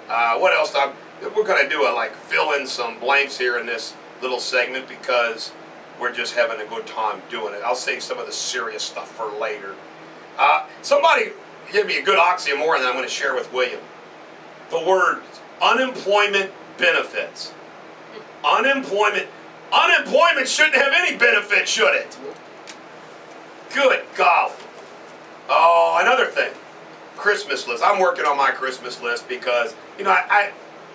S1: What else? We're going to do fill in some blanks here in this little segment because we're just having a good time doing it. I'll save some of the serious stuff for later. Somebody give me a good oxymoron that I'm going to share with William. The word unemployment benefits. Unemployment shouldn't have any benefit, should it? Good golly. Oh, another thing. Christmas list. I'm working on my Christmas list because,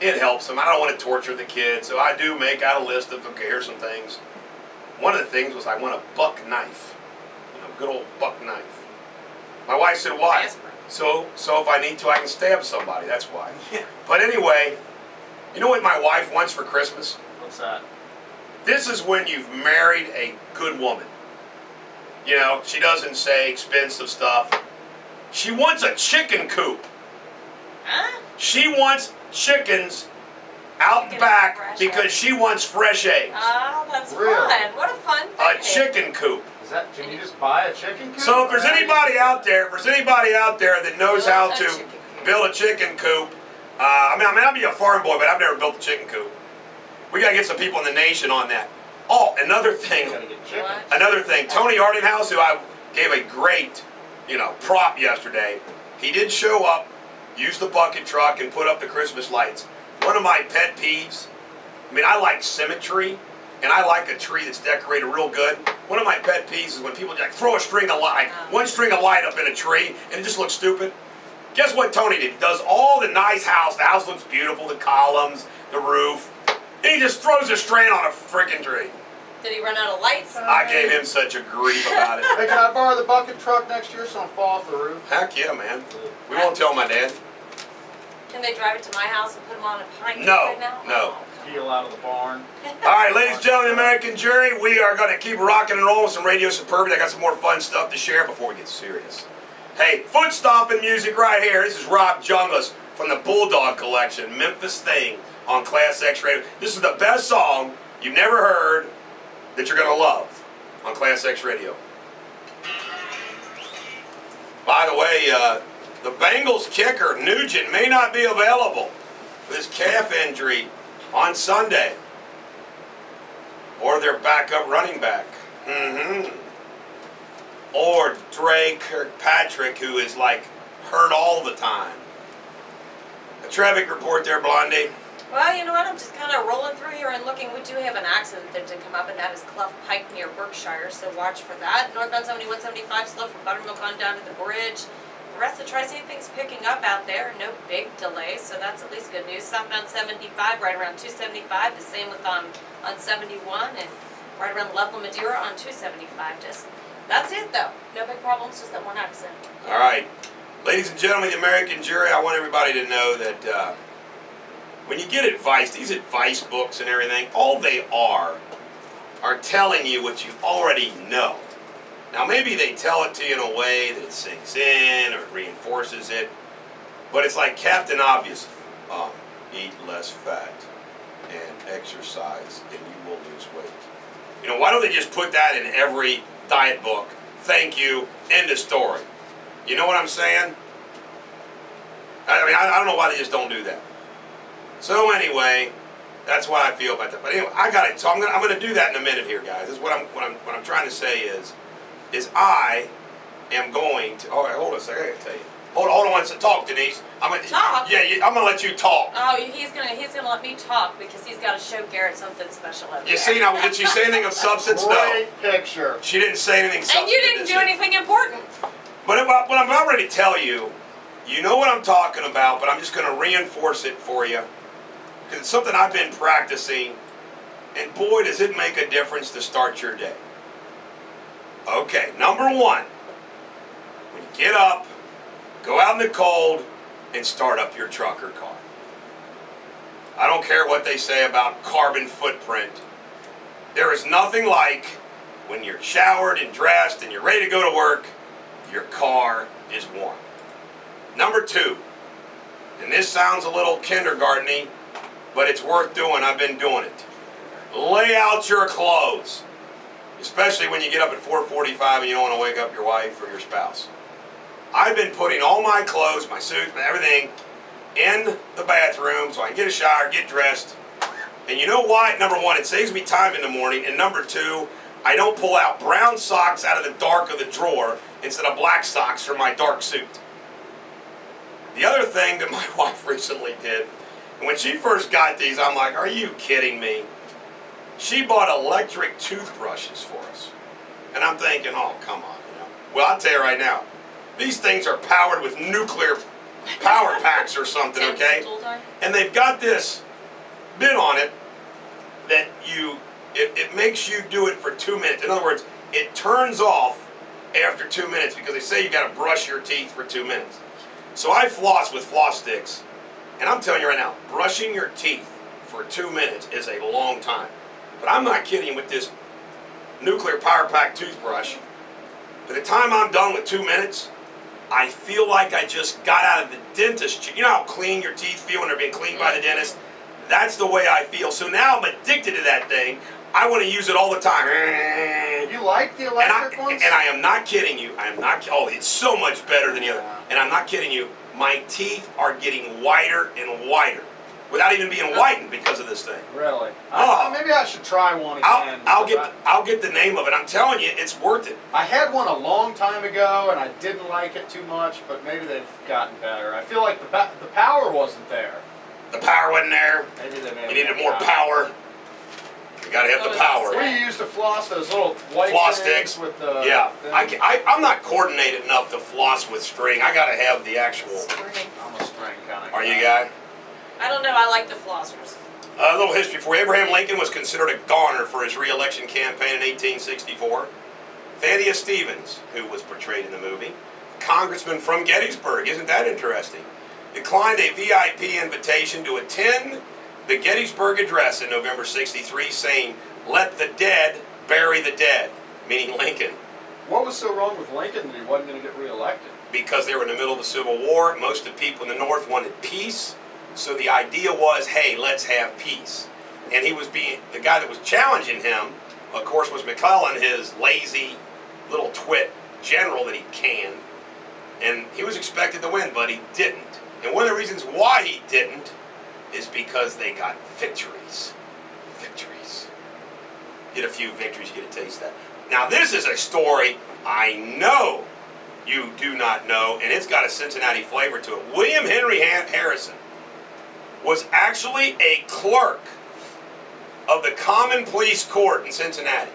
S1: it helps them. I don't want to torture the kids, so I do make out a list of, okay, here's some things. One of the things was I want a buck knife. Good old buck knife. My wife said, why? So if I need to, I can stab somebody. That's why.
S3: Yeah.
S1: But anyway, you know what my wife wants for Christmas?
S3: What's that?
S1: This is when you've married a good woman. She doesn't say expensive stuff. She wants a chicken coop.
S2: Huh?
S1: She wants chickens out back because she wants fresh eggs.
S2: Oh, that's
S3: Really?
S2: fun. What a fun thing.
S1: A chicken coop.
S3: Can you just buy a chicken coop?
S1: So if there's anybody out there, that knows how to build a chicken coop, I'd be a farm boy, but I've never built a chicken coop. We got to get some people in the nation on that. Oh, another thing.
S3: Gotta get chicken.
S2: What?
S1: Another thing. Tony Hardinghouse, who I gave a great, prop yesterday, he did show up, used the bucket truck, and put up the Christmas lights. One of my pet peeves, I mean, I like symmetry, and I like a tree that's decorated real good. One of my pet peeves is when people like throw a string of light, one string of light up in a tree, and it just looks stupid. Guess what Tony did? He does all the nice house. The house looks beautiful, the columns, the roof. And he just throws a strand on a freaking tree.
S2: Did he run out of lights?
S1: I gave him such a grief about it.
S3: Hey, can I borrow the bucket truck next year so I don't fall off the roof?
S1: Heck yeah, man. We won't tell my dad.
S2: Can they drive it to my house and put them on a pine
S1: No,
S2: right now?
S1: no.
S3: Peel out of the barn.
S1: All right, ladies and gentlemen, American Jury, we are going to keep rocking and rolling with some Radio Suburban. I got some more fun stuff to share before we get serious. Hey, foot stomping music right here. This is Rob Jungles from the Bulldog collection, Memphis Thing on Class X Radio. This is the best song you've never heard that you're going to love on Class X Radio. By the way, the Bengals kicker, Nugent, may not be available with his calf injury on Sunday. Or their backup running back. Or Dre Kirkpatrick, who is like hurt all the time. A traffic report there, Blondie.
S2: Well, you know what? I'm just kind of rolling through here and looking. We do have an accident that did come up, and that is Clough Pike near Berkshire, so watch for that. Northbound 7175, slow from Buttermilk on down to the bridge. The rest of the Tri-State thing's picking up out there. No big delays, so that's at least good news. Southbound 75, right around 275. The same with on 71, and right around Level Madeira on 275. That's it, though. No big problems, just that one accident.
S1: All right. Ladies and gentlemen, the American Jury, I want everybody to know that when you get advice, these advice books and everything, all they are telling you what you already know. Now, maybe they tell it to you in a way that it sinks in or reinforces it, but it's like Captain Obvious. Eat less fat and exercise, and you will lose weight. Why don't they just put that in every diet book? Thank you, end of story. You know what I'm saying? I don't know why they just don't do that. So anyway, that's what I feel about that. But anyway, I got it. So I'm gonna do that in a minute here, guys. This is what I'm trying to say is I am going to. All right, hold on a second. I gotta tell you. Hold on one second. Talk, Denise.
S2: Talk?
S1: Yeah, I'm gonna let you talk.
S2: Oh, he's gonna let me talk because he's got to show Garrett something special over there.
S1: You see now? Did she say anything of substance? No.
S3: Great picture.
S1: She didn't say anything substantive.
S2: And you didn't do anything important.
S1: But what I'm about ready to tell you, you know what I'm talking about, but I'm just going to reinforce it for you. Because it's something I've been practicing, and boy, does it make a difference to start your day. Okay, number one, when you get up, go out in the cold, and start up your truck or car. I don't care what they say about carbon footprint. There is nothing like when you're showered and dressed and you're ready to go to work, your car is warm. Number two, and this sounds a little kindergarten-y, but it's worth doing. I've been doing it. Lay out your clothes, especially when you get up at 4:45 and you don't want to wake up your wife or your spouse. I've been putting all my clothes, my suits, everything in the bathroom so I can get a shower, get dressed. And you know why? Number one, it saves me time in the morning. And number two, I don't pull out brown socks out of the dark of the drawer instead of black socks for my dark suit. The other thing that my wife recently did, and when she first got these, I'm like, are you kidding me? She bought electric toothbrushes for us. And I'm thinking, oh, come on. Well, I'll tell you right now, these things are powered with nuclear power packs or something, okay? And they've got this bit on it that it makes you do it for 2 minutes. In other words, it turns off after 2 minutes because they say you got to brush your teeth for 2 minutes. So I floss with floss sticks, and I'm telling you right now, brushing your teeth for 2 minutes is a long time. But I'm not kidding with this nuclear power pack toothbrush. By the time I'm done with 2 minutes, I feel like I just got out of the dentist. You know how clean your teeth feel when they're being cleaned by the dentist? That's the way I feel. So now I'm addicted to that thing. I want to use it all the time.
S3: You like the electric ones?
S1: And I am not kidding you. I am not. Oh, it's so much better than the other. And I'm not kidding you. My teeth are getting whiter and whiter. without even being whitened because of this thing.
S3: Really?
S1: Oh.
S3: Maybe I should try one again.
S1: I'll get the name of it. I'm telling you, it's worth it.
S3: I had one a long time ago, and I didn't like it too much, but maybe they've gotten better. I feel like the power wasn't there.
S1: The power wasn't there.
S3: Maybe they made
S1: You needed more power. You got to have the power.
S3: What do you use to floss? Those little white
S1: floss
S3: things
S1: sticks
S3: with the...
S1: Yeah. I'm not coordinated enough to floss with string. I got to have the actual...
S2: String.
S3: I'm a string kind of guy.
S1: Are you a guy?
S2: I don't know. I like the flossers.
S1: A little history for you. Abraham Lincoln was considered a goner for his re-election campaign in 1864. Thaddeus Stevens, who was portrayed in the movie, congressman from Gettysburg, isn't that interesting, declined a VIP invitation to attend the Gettysburg Address in November '63, saying, "Let the dead bury the dead," meaning Lincoln.
S3: What was so wrong with Lincoln that he wasn't going to get reelected?
S1: Because they were in the middle of the Civil War. Most of the people in the North wanted peace. So the idea was, hey, let's have peace. And he was the guy that was challenging him, of course, was McClellan, his lazy little twit general that he canned. And he was expected to win, but he didn't. And one of the reasons why he didn't is because they got victories. Victories. Get a few victories, you get a taste of that. Now this is a story I know you do not know, and it's got a Cincinnati flavor to it. William Henry Harrison was actually a clerk of the Common Pleas Court in Cincinnati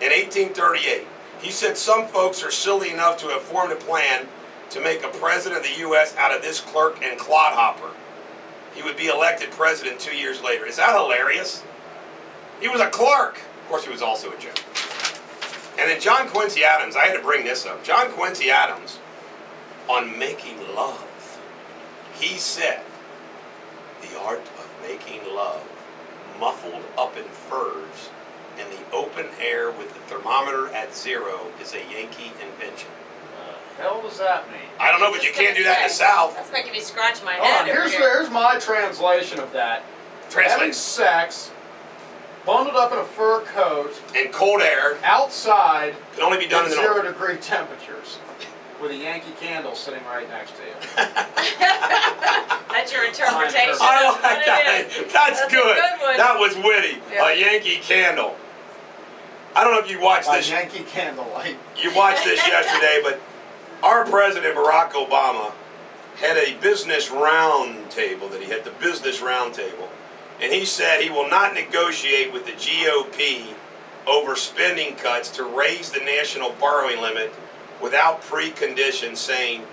S1: in 1838. He said some folks are silly enough to have formed a plan to make a president of the U.S. out of this clerk and clodhopper. He would be elected president 2 years later. Is that hilarious? He was a clerk. Of course, he was also a judge. And then John Quincy Adams, I had to bring this up. John Quincy Adams, on making love, he said, "The art of making love, muffled up in furs, in the open air with the thermometer at 0, is a Yankee invention."
S3: The hell does that mean?
S1: I don't know, but you can't do that in the South.
S2: That's making me scratch my
S3: Hold
S2: head.
S3: on, here's my translation of that. Having sex, bundled up in a fur coat,
S1: in cold air,
S3: outside,
S1: can only be done in
S3: 0-degree temperatures, with a Yankee candle sitting right next to you.
S2: That's your interpretation.
S1: I like that. That's good.
S2: A good one.
S1: That was witty.
S2: Yeah.
S1: A Yankee candle. I don't know if you watched this.
S3: Yankee candlelight.
S1: You watched this yesterday, but our president, Barack Obama, had a business roundtable that he had, the business roundtable. And he said he will not negotiate with the GOP over spending cuts to raise the national borrowing limit without preconditions, saying,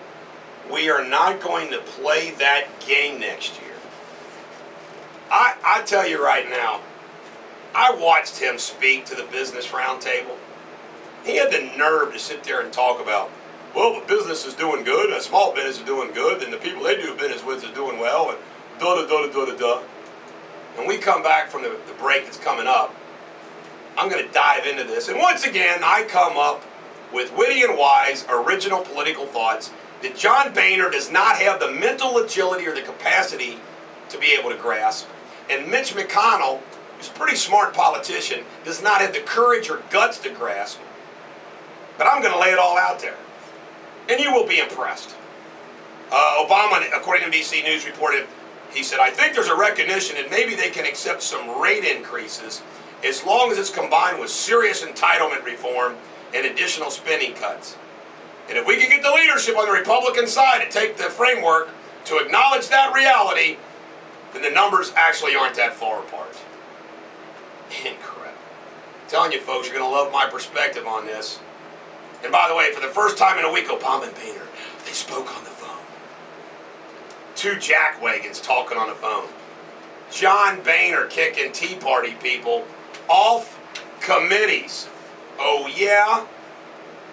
S1: we are not going to play that game next year. I tell you right now, I watched him speak to the business roundtable. He had the nerve to sit there and talk about, well, the business is doing good, and the small business is doing good, and the people they do business with is doing well, and da-da-da-da-da-da. When we come back from the break that's coming up, I'm going to dive into this. And once again, I come up with witty and wise, original political thoughts that John Boehner does not have the mental agility or the capacity to be able to grasp. And Mitch McConnell, who's a pretty smart politician, does not have the courage or guts to grasp. But I'm going to lay it all out there. And you will be impressed. Obama, according to NBC News, reported, he said, I think there's a recognition that maybe they can accept some rate increases as long as it's combined with serious entitlement reform and additional spending cuts. And if we can get the leadership on the Republican side to take the framework to acknowledge that reality, then the numbers actually aren't that far apart. Incredible. I'm telling you folks, you're going to love my perspective on this. And by the way, for the first time in a week, Obama and Boehner, they spoke on the phone. 2 jackwagons talking on the phone. John Boehner kicking Tea Party people off committees. Oh yeah?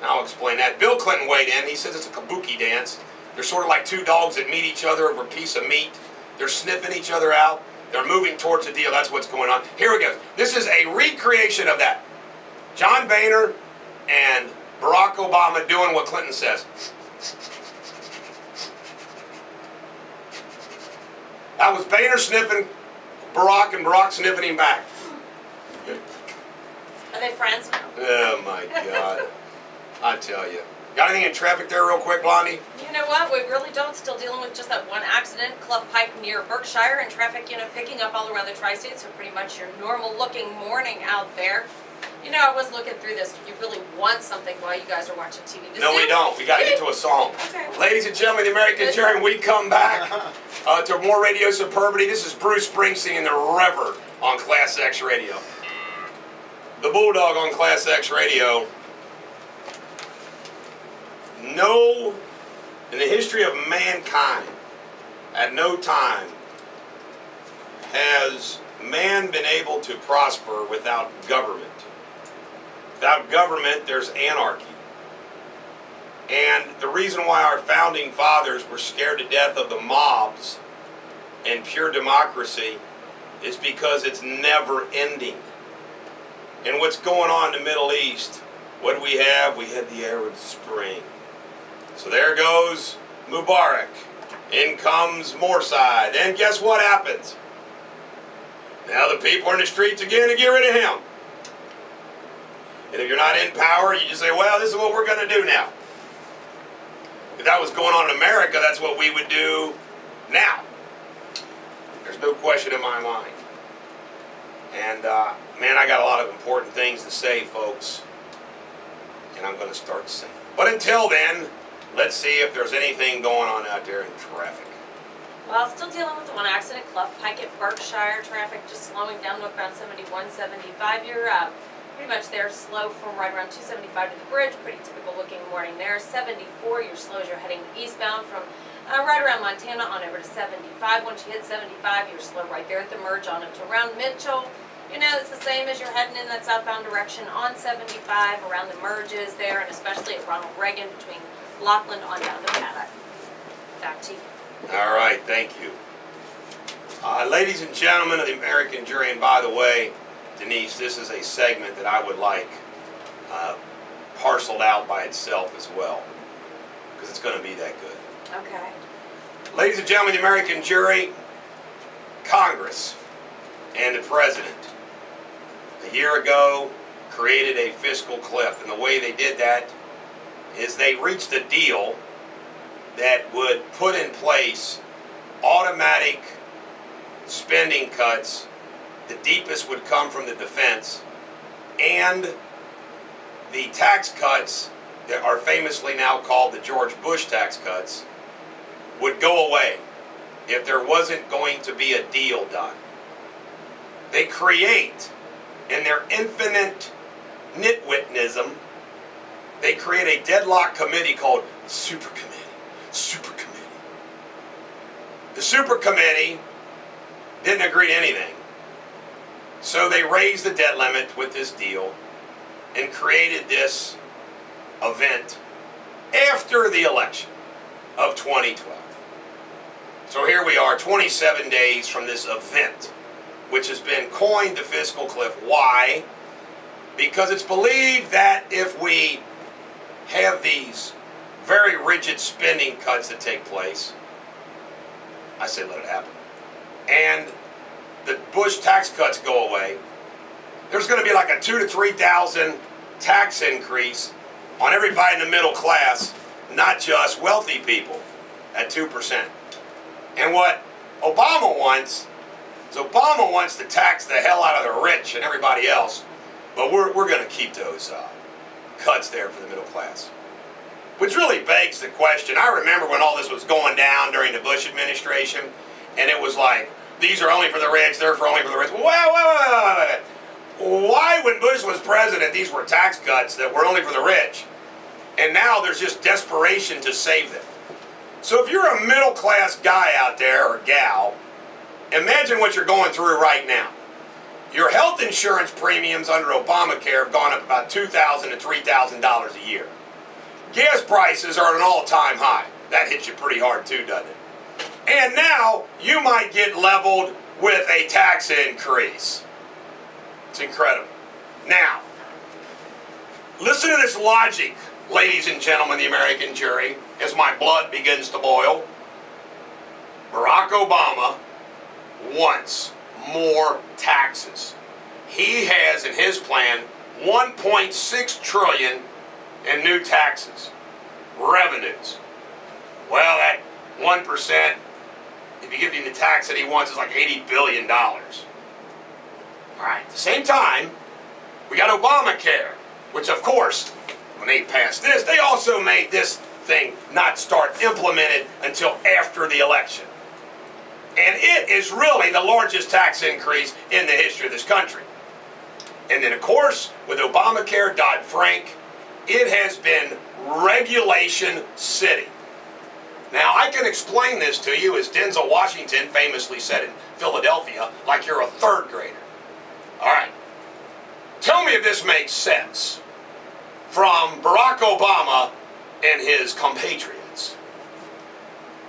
S1: I'll explain that. Bill Clinton weighed in. He says it's a kabuki dance. They're sort of like 2 dogs that meet each other over a piece of meat. They're sniffing each other out. They're moving towards a deal. That's what's going on. Here we go. This is a recreation of that. John Boehner and Barack Obama doing what Clinton says. That was Boehner sniffing Barack and Barack sniffing him back.
S2: Are they friends now?
S1: Oh my God. I tell you. Got anything in traffic there real quick, Blondie?
S2: You know what? We really don't. Still dealing with just that one accident, Clough Pike near Berkshire, and traffic, picking up all around the tri-state, so pretty much your normal looking morning out there. I was looking through this. If you really want something while you guys are watching TV.
S1: No, we don't. We got to get to a song.
S2: Okay.
S1: Ladies and gentlemen, the American Jury, we come back to more Radio Superbity. This is Bruce Springsteen and the Rever on Class X Radio. The Bulldog on Class X Radio. No, in the history of mankind, at no time has man been able to prosper without government. Without government, there's anarchy. And the reason why our founding fathers were scared to death of the mobs and pure democracy is because it's never ending. And what's going on in the Middle East, what do we have? We had the Arab Spring. So there goes Mubarak. In comes Morsi. Then guess what happens? Now the people are in the streets again to get rid of him. And if you're not in power, you just say, well, this is what we're going to do now. If that was going on in America, that's what we would do now. There's no question in my mind. And, man, I got a lot of important things to say, folks. And I'm going to start saying. But until then, let's see if there's anything going on out there in traffic.
S2: Well, still dealing with the one accident, Clough Pike at Berkshire. Traffic just slowing down northbound 71, 75. You're pretty much there, slow from right around 275 to the bridge. Pretty typical looking morning there. 74, you're slow as you're heading eastbound from right around Montana on over to 75. Once you hit 75, you're slow right there at the merge on up to around Mitchell. It's the same as you're heading in that southbound direction on 75 around the merges there, and especially at Ronald Reagan between Lockland on down to Paddock. Back to you.
S1: All right, thank you. Ladies and gentlemen of the American Jury, and by the way, Denise, this is a segment that I would like parceled out by itself as well, because it's going to be that good.
S2: Okay.
S1: Ladies and gentlemen of the American Jury, Congress and the President, a year ago, created a fiscal cliff, and the way they did that is they reached a deal that would put in place automatic spending cuts. The deepest would come from the defense, and the tax cuts that are famously now called the George Bush tax cuts would go away if there wasn't going to be a deal done. They create, in their infinite nitwitnism, they create a deadlock committee called the Super Committee. The Super Committee didn't agree to anything. So they raised the debt limit with this deal and created this event after the election of 2012. So here we are, 27 days from this event, which has been coined the fiscal cliff. Why? Because it's believed that if we have these very rigid spending cuts that take place, I say let it happen, and the Bush tax cuts go away, there's going to be like a $2,000 to $3,000 tax increase on everybody in the middle class, not just wealthy people, at 2%. And what Obama wants is Obama wants to tax the hell out of the rich and everybody else, but we're going to keep those cuts there for the middle class. Which really begs the question. I remember when all this was going down during the Bush administration, and it was like, these are only for the rich, they're only for the rich. Wait. Why, when Bush was president, these were tax cuts that were only for the rich, and now there's just desperation to save them? So if you're a middle class guy out there, or gal, imagine what you're going through right now. Your health insurance premiums under Obamacare have gone up about $2,000 to $3,000 a year. Gas prices are at an all-time high. That hits you pretty hard too, doesn't it? And now you might get leveled with a tax increase. It's incredible. Now, listen to this logic, ladies and gentlemen of the American Jury, as my blood begins to boil. Barack Obama wants more taxes. He has in his plan $1.6 trillion in new taxes. revenues. Well, that 1%, if you give him the tax that he wants, is like $80 billion. All right, at the same time, we got Obamacare, which of course, when they passed this, they also made this thing not start implemented until after the election. And it is really the largest tax increase in the history of this country. And then of course, with Obamacare, Dodd-Frank, it has been regulation city. Now I can explain this to you, as Denzel Washington famously said in Philadelphia, like you're a third grader. All right, tell me if this makes sense from Barack Obama and his compatriots.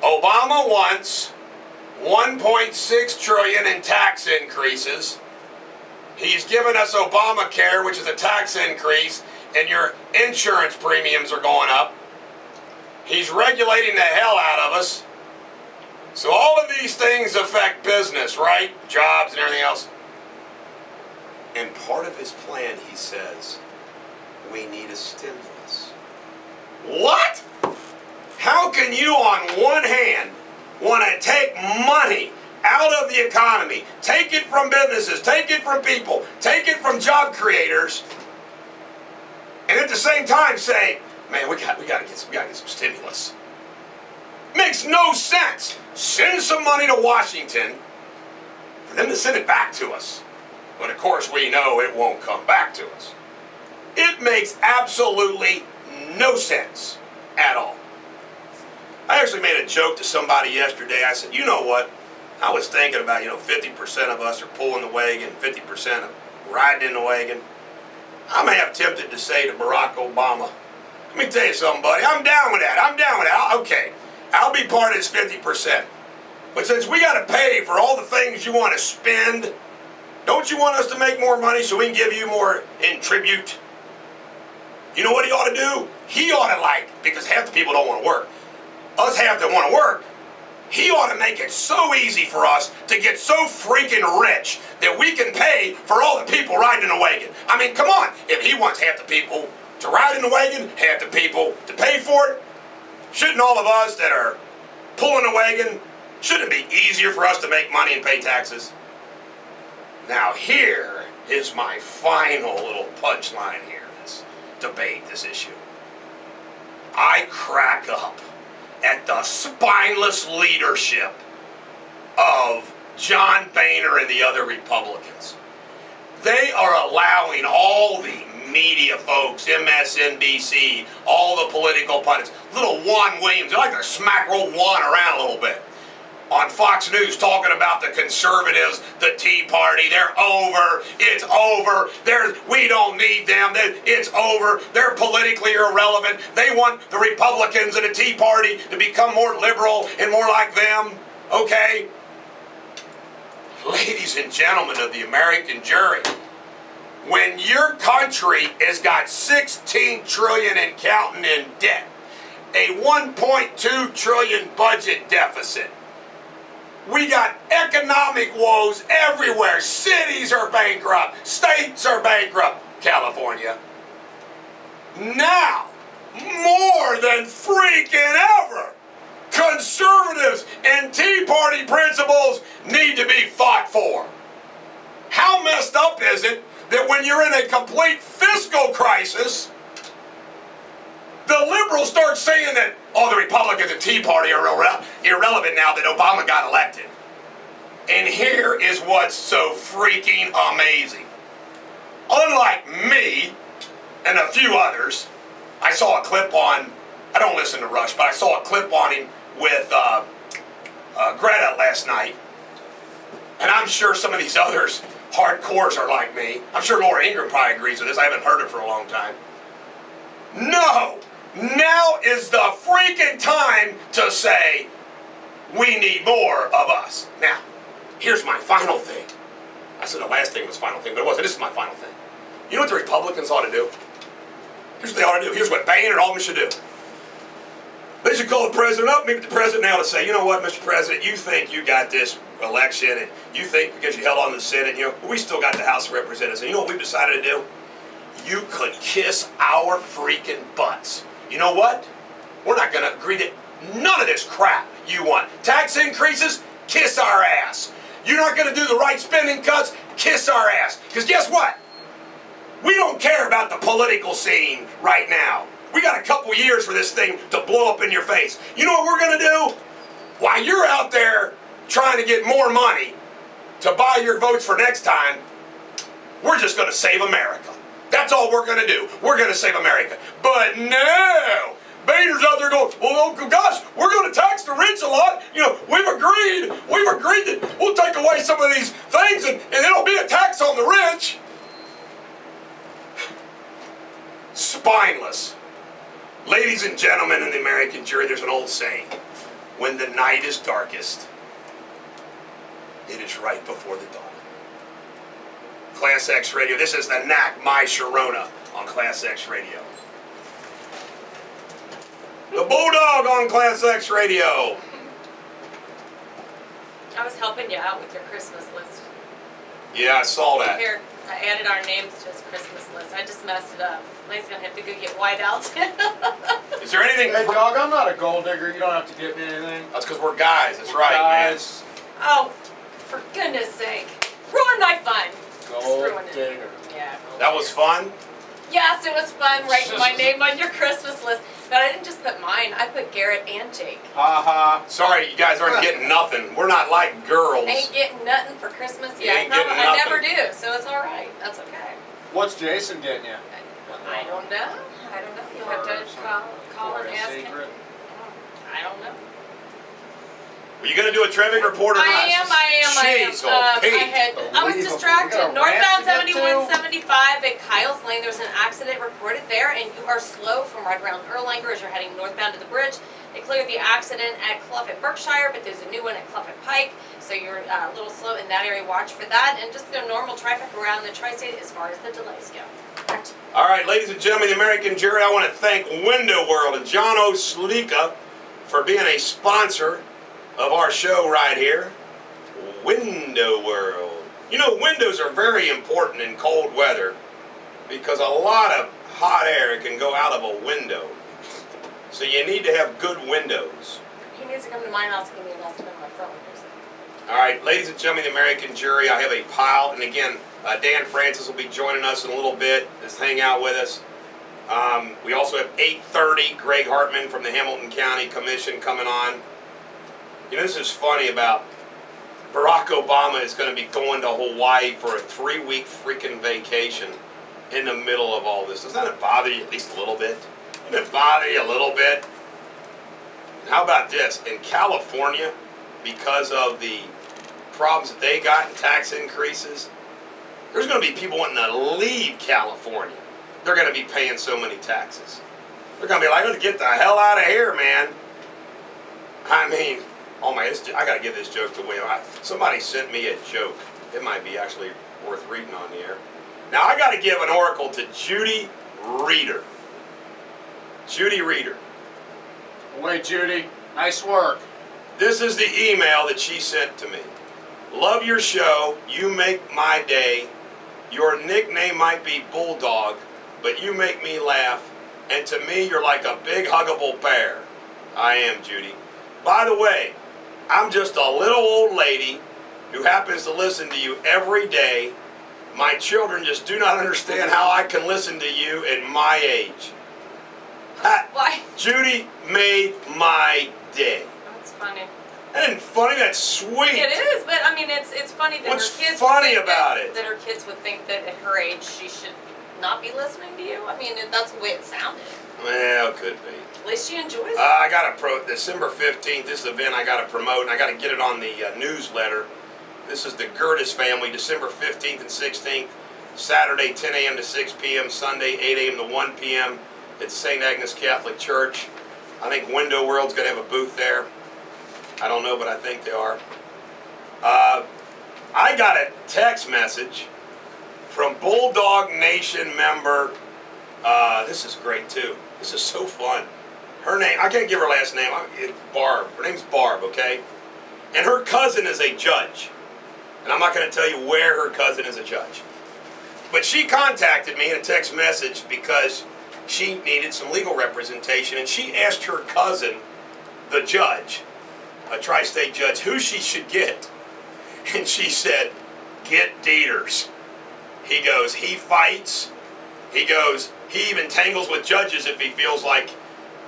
S1: Obama wants $1.6 trillion in tax increases. He's given us Obamacare, which is a tax increase, and your insurance premiums are going up. He's regulating the hell out of us. So all of these things affect business, right? Jobs and everything else. And part of his plan, he says, we need a stimulus. What? How can you on one hand want to take money out of the economy, take it from businesses, take it from people, take it from job creators, and at the same time say, man, we gotta get some stimulus? Makes no sense. Send some money to Washington for them to send it back to us. But of course we know it won't come back to us. It makes absolutely no sense at all. I actually made a joke to somebody yesterday. I said, you know what? I was thinking about, 50% of us are pulling the wagon, 50% are riding in the wagon. I'm half tempted to say to Barack Obama, let me tell you something, buddy. I'm down with that. I'm down with that. Okay, I'll be part of this 50%. But since we got to pay for all the things you want to spend, don't you want us to make more money so we can give you more in tribute? You know what he ought to do? He ought to, because half the people don't want to work. Us half that want to work, he ought to make it so easy for us to get so freaking rich that we can pay for all the people riding in the wagon. I mean, come on. If he wants half the people to ride in the wagon, half the people to pay for it, shouldn't all of us that are pulling the wagon, shouldn't it be easier for us to make money and pay taxes? Now here is my final little punchline here in this debate, this issue. I crack up at the spineless leadership of John Boehner and the other Republicans. They are allowing all the media folks, MSNBC, all the political pundits, little Juan Williams, they like to smack old Juan around a little bit. On Fox News talking about the conservatives, the Tea Party, they're over, it's over, we don't need them, it's over, they're politically irrelevant, they want the Republicans and the Tea Party to become more liberal and more like them, okay? Ladies and gentlemen of the American jury, when your country has got $16 trillion and counting in debt, a $1.2 trillion budget deficit, we got economic woes everywhere. Cities are bankrupt. States are bankrupt. California. Now, more than freaking ever, conservatives and Tea Party principles need to be fought for. How messed up is it that when you're in a complete fiscal crisis, the liberals start saying that, oh, the Republicans and Tea Party are irrelevant now that Obama got elected. And here is what's so freaking amazing. Unlike me and a few others, I saw a clip on, I don't listen to Rush, but I saw a clip on him with Greta last night. And I'm sure some of these others, hardcores, are like me. I'm sure Laura Ingraham probably agrees with this. I haven't heard it for a long time. No! Now is the freaking time to say, we need more of us. Now, here's my final thing. I said the last thing was final thing, but it wasn't. This is my final thing. You know what the Republicans ought to do? Here's what they ought to do. Here's what Boehner and all of them should do. They should call the president up, meet with the president now to say, you know what, Mr. President, you think you got this election, and you think because you held on to the Senate, we still got the House of Representatives, and you know what we've decided to do? You could kiss our freaking butts. You know what? We're not going to agree to none of this crap you want. Tax increases? Kiss our ass. You're not going to do the right spending cuts? Kiss our ass. Because guess what? We don't care about the political scene right now. We got a couple years for this thing to blow up in your face. You know what we're going to do? While you're out there trying to get more money to buy your votes for next time, we're just going to save America. That's all we're going to do. We're going to save America. But no! Bader's out there going, well, oh gosh, we're going to tax the rich a lot. You know, we've agreed that we'll take away some of these things and it'll be a tax on the rich. Spineless. Ladies and gentlemen in the American jury, there's an old saying. When the night is darkest, it is right before the dawn. Class X Radio. This is the Knack, My Sharona on Class X Radio. The Bulldog on Class X Radio.
S2: I was helping you out with your Christmas list.
S1: Yeah, I saw that.
S2: Here, I added our names to his Christmas list. I just messed it up. Lane's gonna have to go get whiteouts.
S1: Is there anything?
S3: Hey, dog, I'm not a gold digger. You don't have to get me anything.
S1: That's because we're guys. That's right,
S3: guys.
S1: man.
S2: Oh, for goodness sake. Ruined my fun.
S3: Gold
S2: ruined it.
S3: digger.
S2: Yeah.
S1: That was fun?
S2: Yes, it was fun writing my name on your Christmas list. But I didn't just put mine. I put Garrett and Jake.
S3: Ha ha.
S1: Sorry, you guys aren't getting nothing. We're not like girls.
S2: Ain't getting nothing for Christmas.
S1: You
S2: Yeah,
S1: ain't getting
S2: I never
S1: nothing.
S2: do, so it's all right. That's okay.
S3: What's Jason getting you?
S2: I don't know. I don't know. You'll have to call and ask him. I don't know.
S1: Were you going to do a traffic report or not?
S2: I am.
S1: Jeez, oh, Pete.
S2: I was distracted. Northbound 7175 at Kyle's Lane. There was an accident reported there, and you are slow from right around Erlanger as you're heading northbound to the bridge. They cleared the accident at Clough at Berkshire, but there's a new one at Clough at Pike, so you're a little slow in that area. Watch for that, and just the normal traffic around the tri-state as far as the delays go.
S1: All right, ladies and gentlemen, the American jury, I want to thank Window World and John O'Slika for being a sponsor of our show right here. Window World. You know, windows are very important in cold weather because a lot of hot air can go out of a window. So you need to have good windows.
S2: He needs to come to my house and give me an estimate on my phone.
S1: All right, ladies and gentlemen, the American jury, I have a pile, and again, Dan Francis will be joining us in a little bit. Just hang out with us. We also have 8:30, Greg Hartman from the Hamilton County Commission coming on. You know, this is funny about Barack Obama is going to be going to Hawaii for a 3-week freaking vacation in the middle of all this. Doesn't that bother you at least a little bit? Doesn't it bother you a little bit? And how about this? In California, because of the problems that they got in tax increases, there's going to be people wanting to leave California. They're going to be paying so many taxes. They're going to be like, let's get the hell out of here, man. I mean, oh my, I got to give this joke away. Somebody sent me a joke. It might be actually worth reading on the air. Now, I got to give an oracle to Judy Reeder. Judy Reeder.
S3: Wait, Judy. Nice work.
S1: This is the email that she sent to me. Love your show. You make my day. Your nickname might be Bulldog, but you make me laugh. And to me, you're like a big huggable bear. I am, Judy. By the way, I'm just a little old lady who happens to listen to you every day. My children just do not understand how I can listen to you at my age.
S2: Why?
S1: Judy made my day.
S2: That's funny.
S1: That isn't funny, that's sweet.
S2: It is, but I mean, it's funny that
S1: What's
S2: her kids
S1: funny
S2: would think
S1: about it?
S2: that her kids would think that at her age she should not be listening to you. I mean, that's the way it sounded.
S1: Well, could be.
S2: At least she enjoys it.
S1: I got to December 15th, this event I got to promote, and I got to get it on the newsletter. This is the Gertis family, December 15th and 16th, Saturday 10 a.m. to 6 p.m., Sunday 8 a.m. to 1 p.m. at St. Agnes Catholic Church. I think Window World's going to have a booth there. I don't know, but I think they are. I got a text message from Bulldog Nation member. This is great, too. This is so fun. Her name, I can't give her last name. It's Barb. Her name's Barb, okay? And her cousin is a judge. And I'm not going to tell you where her cousin is a judge. But she contacted me in a text message because she needed some legal representation, and she asked her cousin, the judge, a tri-state judge, who she should get. And she said, get Deters. He goes, he fights. He goes, he even tangles with judges if he feels like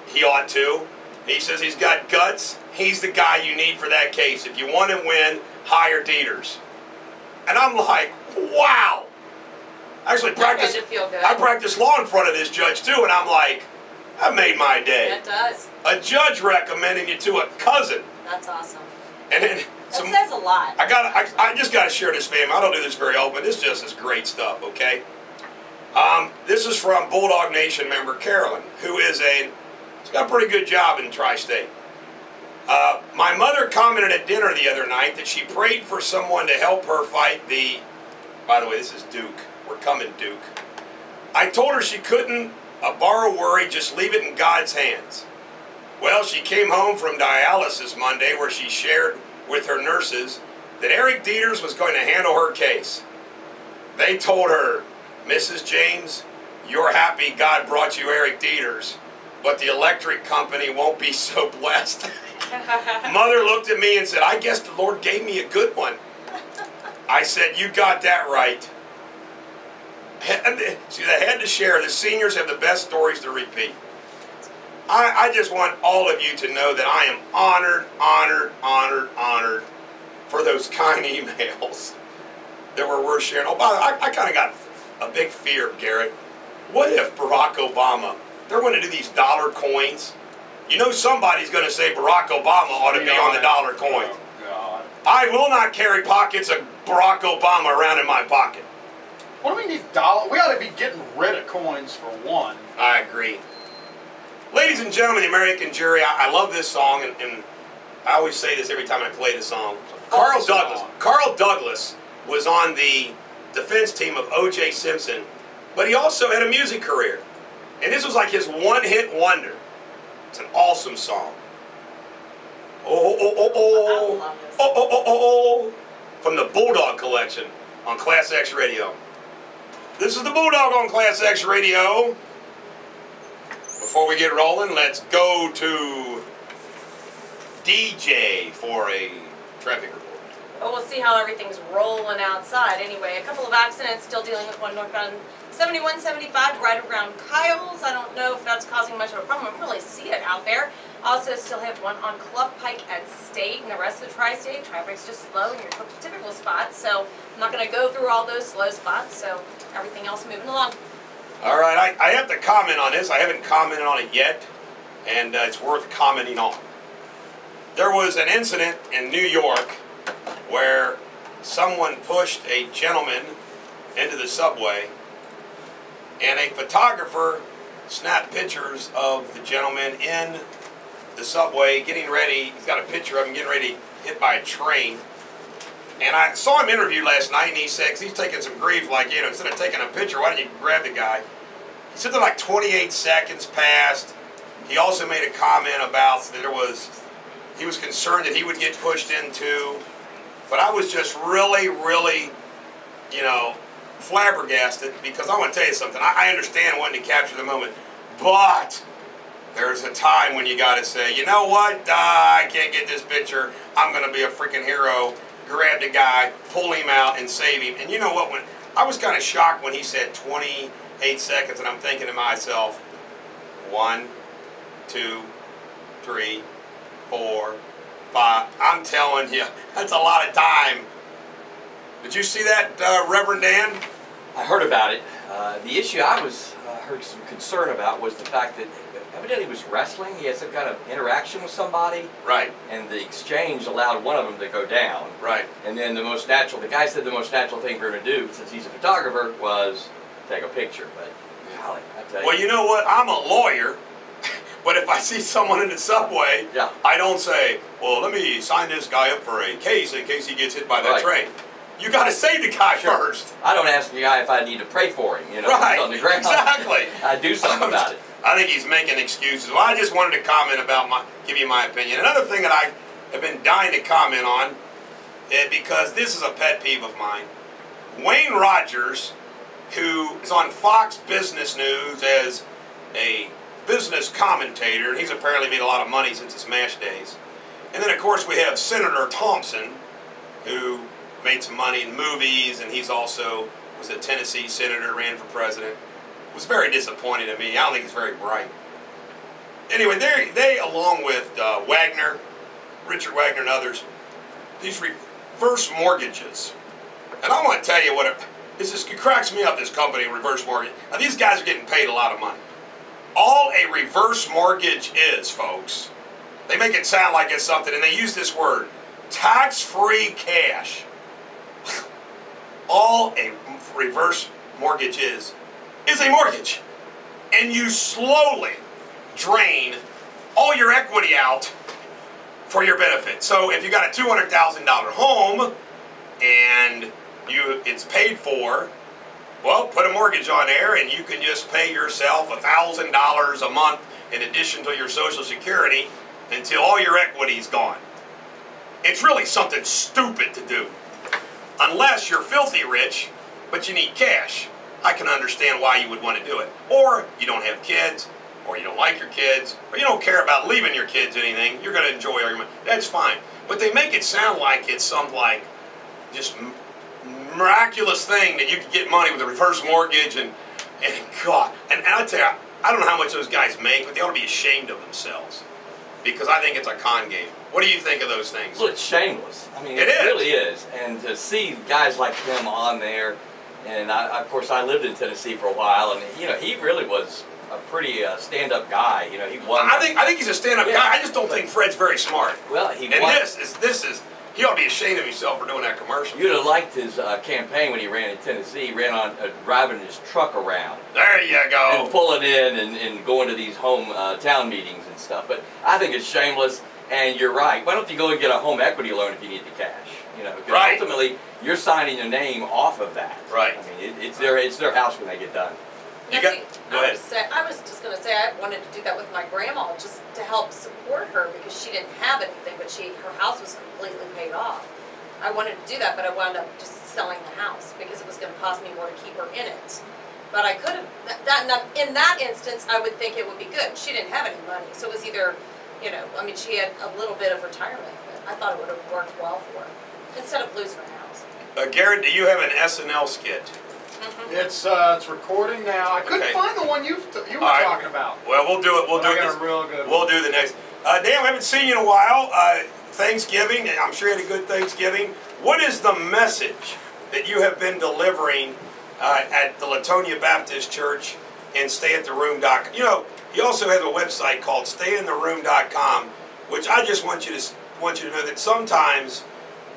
S1: he ought to. He says he's got guts. He's the guy you need for that case. If you want to win, hire Deters. And I'm like, wow. Actually, I practiced law in front of this judge too, and I'm like, that made my day.
S2: That does.
S1: A judge recommending you to a cousin.
S2: That's awesome.
S1: And then
S2: that says a lot.
S1: I just got to share this, fam. I don't do this very often. This just is great stuff, okay? This is from Bulldog Nation member Carolyn, who is she's got a pretty good job in Tri-State. My mother commented at dinner the other night that she prayed for someone to help her fight by the way, this is Duke. We're coming, Duke. I told her she couldn't borrow worry, just leave it in God's hands. Well, she came home from dialysis Monday where she shared with her nurses that Eric Deters was going to handle her case. They told her, Mrs. James, you're happy God brought you Eric Deters, but the electric company won't be so blessed. Mother looked at me and said, I guess the Lord gave me a good one. I said, you got that right. See, they had to share. The seniors have the best stories to repeat. I just want all of you to know that I am honored for those kind emails that were worth sharing. Oh, by the way, I kind of got a big fear, Garrett. What if Barack Obama, they're going to do these dollar coins? You know somebody's going to say Barack Obama ought to be on the dollar coin.
S3: Oh, God.
S1: I will not carry pockets of Barack Obama around in my pocket.
S3: What do we need dollars? We ought to be getting rid of coins for one.
S1: I agree. Ladies and gentlemen, the American jury, I love this song, and I always say this every time I play the song. Carl Douglas was on the defense team of O.J. Simpson, but he also had a music career. And this was like his one-hit wonder. It's an awesome song. Oh, oh, oh, oh, oh, oh, oh, oh, oh, from the Bulldog collection on Class X Radio. This is the Bulldog on Class X Radio. Before we get rolling, let's go to DJ for a traffic report.
S2: Well, we'll see how everything's rolling outside. Anyway, a couple of accidents, still dealing with one northbound 7175 right around Kyle's. I don't know if that's causing much of a problem. I don't really see it out there. Also, still have one on Clough Pike at State, and the rest of the Tri-State traffic's just slow in your typical spots. So I'm not going to go through all those slow spots. So everything else moving along.
S1: All right, I have to comment on this. I haven't commented on it yet, and it's worth commenting on. There was an incident in New York where someone pushed a gentleman into the subway, and a photographer snapped pictures of the gentleman in the subway getting ready. He's got a picture of him getting ready to hit by a train. And I saw him interviewed last night, and he said, 'cause he's taking some grief, like, you know, instead of taking a picture, why don't you grab the guy? He said that like 28 seconds passed. He also made a comment about that he was concerned that he would get pushed into. But I was just really, you know, flabbergasted, because I want to tell you something. I understand wanting to capture the moment, but there's a time when you got to say, you know what, I can't get this picture. I'm going to be a freaking hero. Grab the guy, pull him out, and save him. And you know what? When I was kind of shocked when he said 28 seconds, and I'm thinking to myself, 1, 2, 3, 4, 5. I'm telling you, that's a lot of time. Did you see that, Reverend Dan?
S5: I heard about it. The issue I heard some concern about was the fact that evidently he was wrestling. He had some kind of interaction with somebody.
S1: Right.
S5: And the exchange allowed one of them to go down.
S1: Right.
S5: And then the guy said the most natural thing for him to do, since he's a photographer, was take a picture. But, golly, I tell you.
S1: Well, you know what? I'm a lawyer. But if I see someone in the subway,
S5: yeah,
S1: I don't say, well, let me sign this guy up for a case in case he gets hit by that train. You got to save the guy first.
S5: I don't ask the guy if I need to pray for him, you know,
S1: right.
S5: He's on the ground.
S1: Exactly.
S5: I do something about it.
S1: I think he's making excuses. Well, I just wanted to comment about give you my opinion. Another thing that I have been dying to comment on, because this is a pet peeve of mine. Wayne Rogers, who is on Fox Business News as a business commentator, and he's apparently made a lot of money since his MASH days. And then, of course, we have Senator Thompson, who made some money in movies, and he's also was a Tennessee senator, ran for president. Was very disappointing to me. I don't think he's very bright. Anyway, they along with Wagner, Richard Wagner and others, these reverse mortgages. And I want to tell you what it cracks me up, this company, reverse mortgage. Now, these guys are getting paid a lot of money. All a reverse mortgage is, folks, they make it sound like it's something, and they use this word, tax-free cash. All a reverse mortgage is a mortgage. And you slowly drain all your equity out for your benefit. So if you got a $200,000 home and it's paid for, well, put a mortgage on there and you can just pay yourself $1,000 a month in addition to your Social Security until all your equity's gone. It's really something stupid to do. Unless you're filthy rich, but you need cash. I can understand why you would want to do it. Or you don't have kids, or you don't like your kids, or you don't care about leaving your kids anything. You're going to enjoy all your money. That's fine. But they make it sound like it's some just miraculous thing that you can get money with a reverse mortgage and God. And I tell you, I don't know how much those guys make, but they ought to be ashamed of themselves. Because I think it's a con game. What do you think of those things?
S5: Well, it's shameless. I mean, it really is. And to see guys like him on there, and of course I lived in Tennessee for a while, and he really was a pretty stand-up guy. He won.
S1: I think he's a stand-up guy. I just don't think Fred's very smart.
S5: Well,
S1: he ought to be ashamed of himself for doing that commercial.
S5: You'd have liked his campaign when he ran in Tennessee. He ran on driving his truck around.
S1: There you go.
S5: And pulling in and going to these town meetings and stuff. But I think it's shameless. And you're right. Why don't you go and get a home equity loan if you need the cash? Because
S1: right.
S5: Ultimately you're signing your name off of that.
S1: Right.
S5: I mean, it's their house when they get done.
S1: Go ahead.
S2: I was just going to say I wanted to do that with my grandma just to help support her because she didn't have anything, but her house was completely paid off. I wanted to do that, but I wound up just selling the house because it was going to cost me more to keep her in it. But I could have, in that instance, I would think it would be good. She didn't have any money, so it was either, she had a little bit of retirement, but I thought it would have worked well for her instead of losing her house.
S1: Garrett, do you have an SNL skit?
S3: It's recording now. I couldn't find the one you were talking about.
S1: Well, we'll do it. We'll do the next. Dan, we haven't seen you in a while. Thanksgiving. I'm sure you had a good Thanksgiving. What is the message that you have been delivering at the Latonia Baptist Church and StayAtTheRoom.com? You also have a website called StayInTheRoom.com, which I just want you to know that sometimes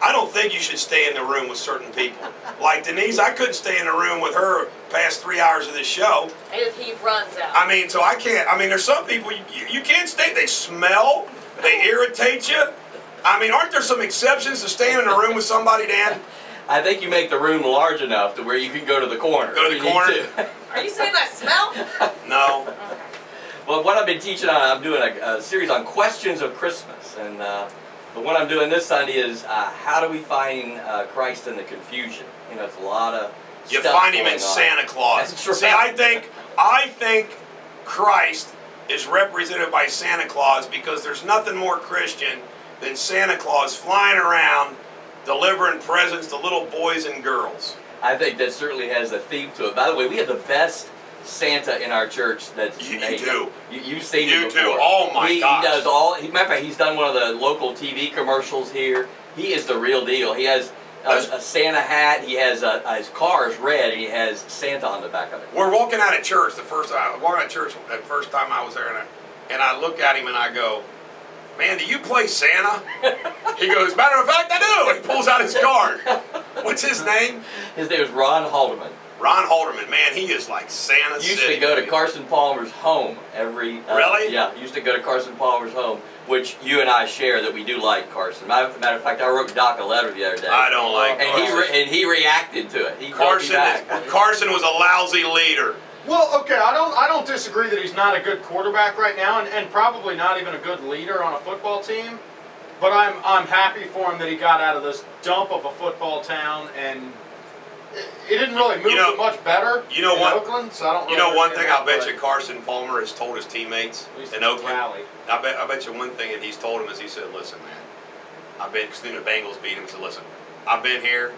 S1: I don't think you should stay in the room with certain people. Like Denise, I couldn't stay in the room with her past 3 hours of this show.
S2: If he runs out.
S1: So I can't. There's some people you can't stay. They smell. They irritate you. Aren't there some exceptions to staying in a room with somebody, Dan?
S5: I think you make the room large enough to where you can go to the corner.
S1: Go to the corner?
S2: Are you saying I smell?
S1: No.
S2: Okay.
S5: Well, what I've been teaching on, I'm doing a series on questions of Christmas. And the one I'm doing this Sunday is how do we find Christ in the confusion? It's a lot of
S1: you
S5: stuff
S1: find him
S5: going
S1: in
S5: on.
S1: Santa Claus.
S5: That's right.
S1: See, I think Christ is represented by Santa Claus because there's nothing more Christian than Santa Claus flying around delivering presents to little boys and girls.
S5: I think that certainly has a theme to it. By the way, we have the best Santa in our church that's
S1: You
S5: made.
S1: do.
S5: You've seen
S1: You
S5: him before.
S1: do. Oh my gosh.
S5: He does all. Matter of fact, he's done one of the local TV commercials here. He is the real deal. He has a Santa hat. He has his car is red, and he has Santa on the back of it.
S1: We're walking out of church the first time I was there, and I look at him and I go, "Man, do you play Santa?" He goes, "Matter of fact, I do." And he pulls out his card. What's his name?
S5: His name is Ron Haldeman.
S1: Ron Haldeman, man, he is like Santa
S5: Used
S1: City.
S5: to go to Carson Palmer's home every...
S1: Really?
S5: Yeah, used to go to Carson Palmer's home, which you and I share that we do like Carson. Matter of fact, I wrote Doc a letter the other day.
S1: I don't like Carson.
S5: And he reacted to it.
S1: Carson was a lousy leader.
S3: Well, okay, I don't disagree that he's not a good quarterback right now, and probably not even a good leader on a football team. But I'm happy for him that he got out of this dump of a football town and He didn't really move it much better in Oakland, so I don't really
S1: one thing
S3: understand
S1: I bet you Carson Palmer has told his teammates in Oakland. I bet you one thing that he's told them is he said, listen, man, I've been, because the Bengals beat him, he said, listen, I've been here,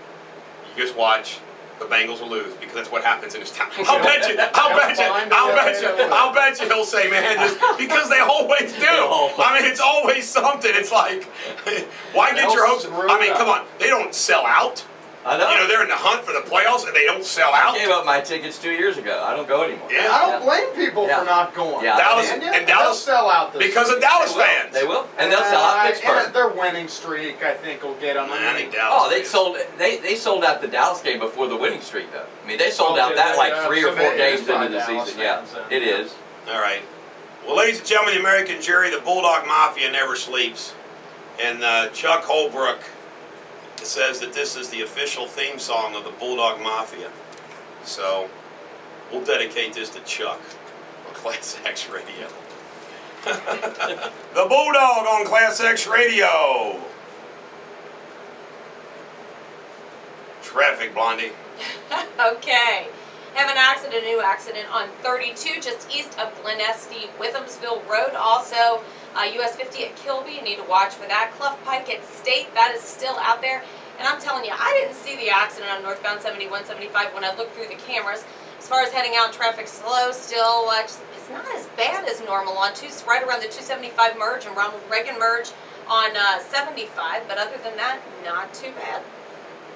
S1: you just watch, the Bengals will lose, because that's what happens in his town. I'll bet you he'll say, man, just because they always do. I mean, it's always something. It's like, why get your hopes? I mean, come on, they don't sell out.
S5: I know.
S1: You know, they're in the hunt for the playoffs and they don't sell out.
S5: I gave up my tickets 2 years ago. I don't go anymore.
S3: Yeah, I don't blame people for not going.
S1: Yeah. Dallas
S3: sell out this
S1: because of Dallas fans.
S5: They will, and they'll sell out Pittsburgh.
S3: And their winning streak, I think, will get them.
S1: I think Dallas.
S5: Oh, they sold out the Dallas game before the winning streak, though. I mean, they sold out that like 3 or 4 games into the season. Yeah, it is.
S1: All right. Well, ladies and gentlemen, the American jury, the Bulldog Mafia never sleeps, and Chuck Holbrook says that this is the official theme song of the Bulldog Mafia. So we'll dedicate this to Chuck on Class X Radio. The Bulldog on Class X Radio. Traffic, Blondie.
S2: Okay. Have an accident, a new accident on 32 just east of Glenesty, Withamsville Road. Also, US 50 at Kilby. You need to watch for that. Clough Pike at State, that is still out there. And I'm telling you, I didn't see the accident on northbound 71, 75 when I looked through the cameras. As far as heading out, traffic slow still. It's not as bad as normal on right around the 275 merge and Ronald Reagan merge on 75. But other than that, not too bad.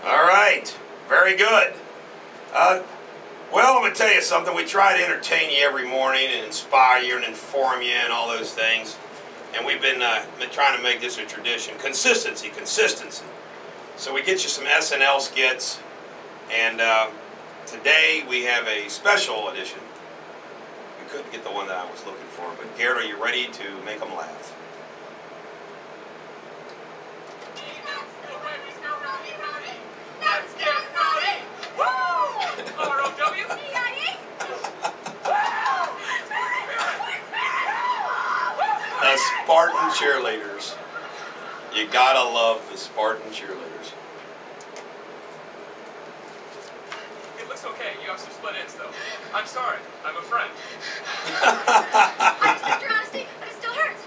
S1: All right. Very good. Well, I'm going to tell you something. We try to entertain you every morning and inspire you and inform you and all those things. And we've been trying to make this a tradition. Consistency. So we get you some SNL skits. And today we have a special edition. We couldn't get the one that I was looking for. But Garrett, are you ready to make them laugh?
S4: Let's get rowdy! Woo! R-O-W!
S1: The Spartan cheerleaders. You gotta love the Spartan cheerleaders.
S4: It looks okay. You have some split ends, though. I'm sorry. I'm a friend.
S6: I respect your honesty, but it still hurts.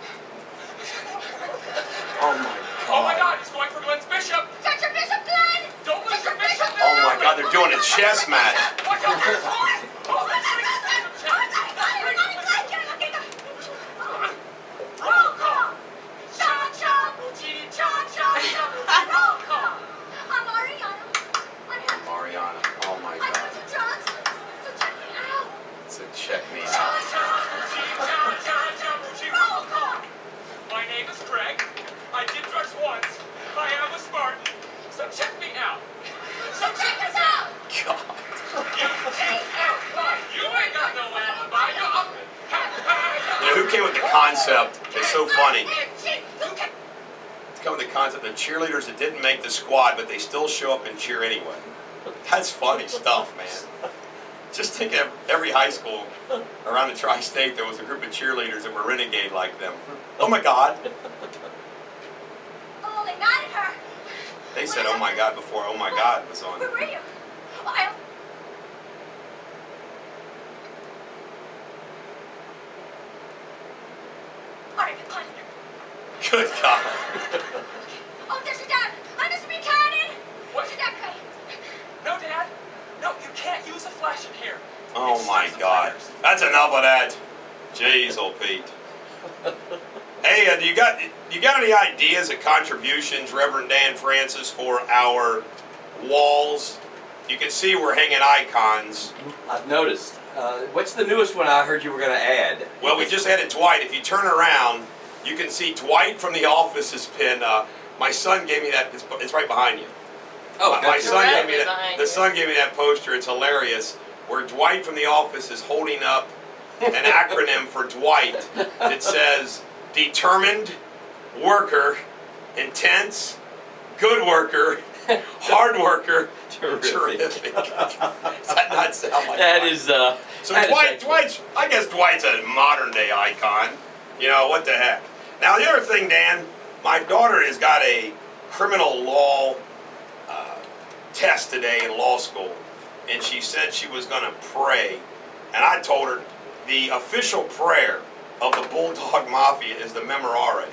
S1: Oh my God.
S4: Oh my God, he's going for Glenn's Bishop.
S6: Touch your bishop, Glenn!
S4: Don't lose your bishop.
S1: Oh my God, they're doing a chess match.
S4: Watch out for his horse. Roll call. Cha-cha, boochie, cha-cha, roll call.
S6: I'm Mariana.
S1: Mariana, oh my
S6: I'm
S1: God.
S6: on some drugs, so check me out.
S1: So check me out.
S4: Cha-cha, boochie, cha-cha, boochie, roll call. My name is Greg. I did drugs once. I am a Spartan. So check me out. So check us out.
S1: God.
S4: You ain't got no alibi. You're up.
S1: You know, who came with the concept? It's so funny. It's come with the concept of cheerleaders that didn't make the squad, but they still show up and cheer anyway. That's funny stuff, man. Just think of every high school around the tri-state, there was a group of cheerleaders that were renegade like them. Oh my God.
S6: Oh, they mad at her.
S1: They said, oh my God, before oh my God was on.
S6: Where were you? Well, Alright, good.
S1: Good God.
S6: Oh, there's your dad. I'm Mr. Buchanan.
S4: What?
S6: Your dad, Craig.
S4: No, Dad. No, you can't use a flash in here.
S1: Oh my God. That's enough of that. Jeez, old Pete. Hey, you got any ideas of contributions, Reverend Dan Francis, for our walls? You can see we're hanging icons.
S5: I've noticed. What's the newest one I heard you were going to add?
S1: Well, we just added Dwight. If you turn around, you can see Dwight from The Office has been. My son gave me that. It's right behind you.
S5: Oh,
S1: my son gave me that.
S2: Behind
S1: The
S2: you.
S1: son gave me that poster. It's hilarious. Where Dwight from The Office is holding up an acronym for Dwight that says determined, worker, intense, good worker, hard worker, terrific. Does that not sound like
S5: That
S1: Dwight?
S5: is.
S1: So Dwight's, I guess Dwight's a modern day icon. You know, what the heck. Now the other thing, Dan, my daughter has got a criminal law test today in law school, and she said she was going to pray, and I told her the official prayer of the Bulldog Mafia is the Memorare.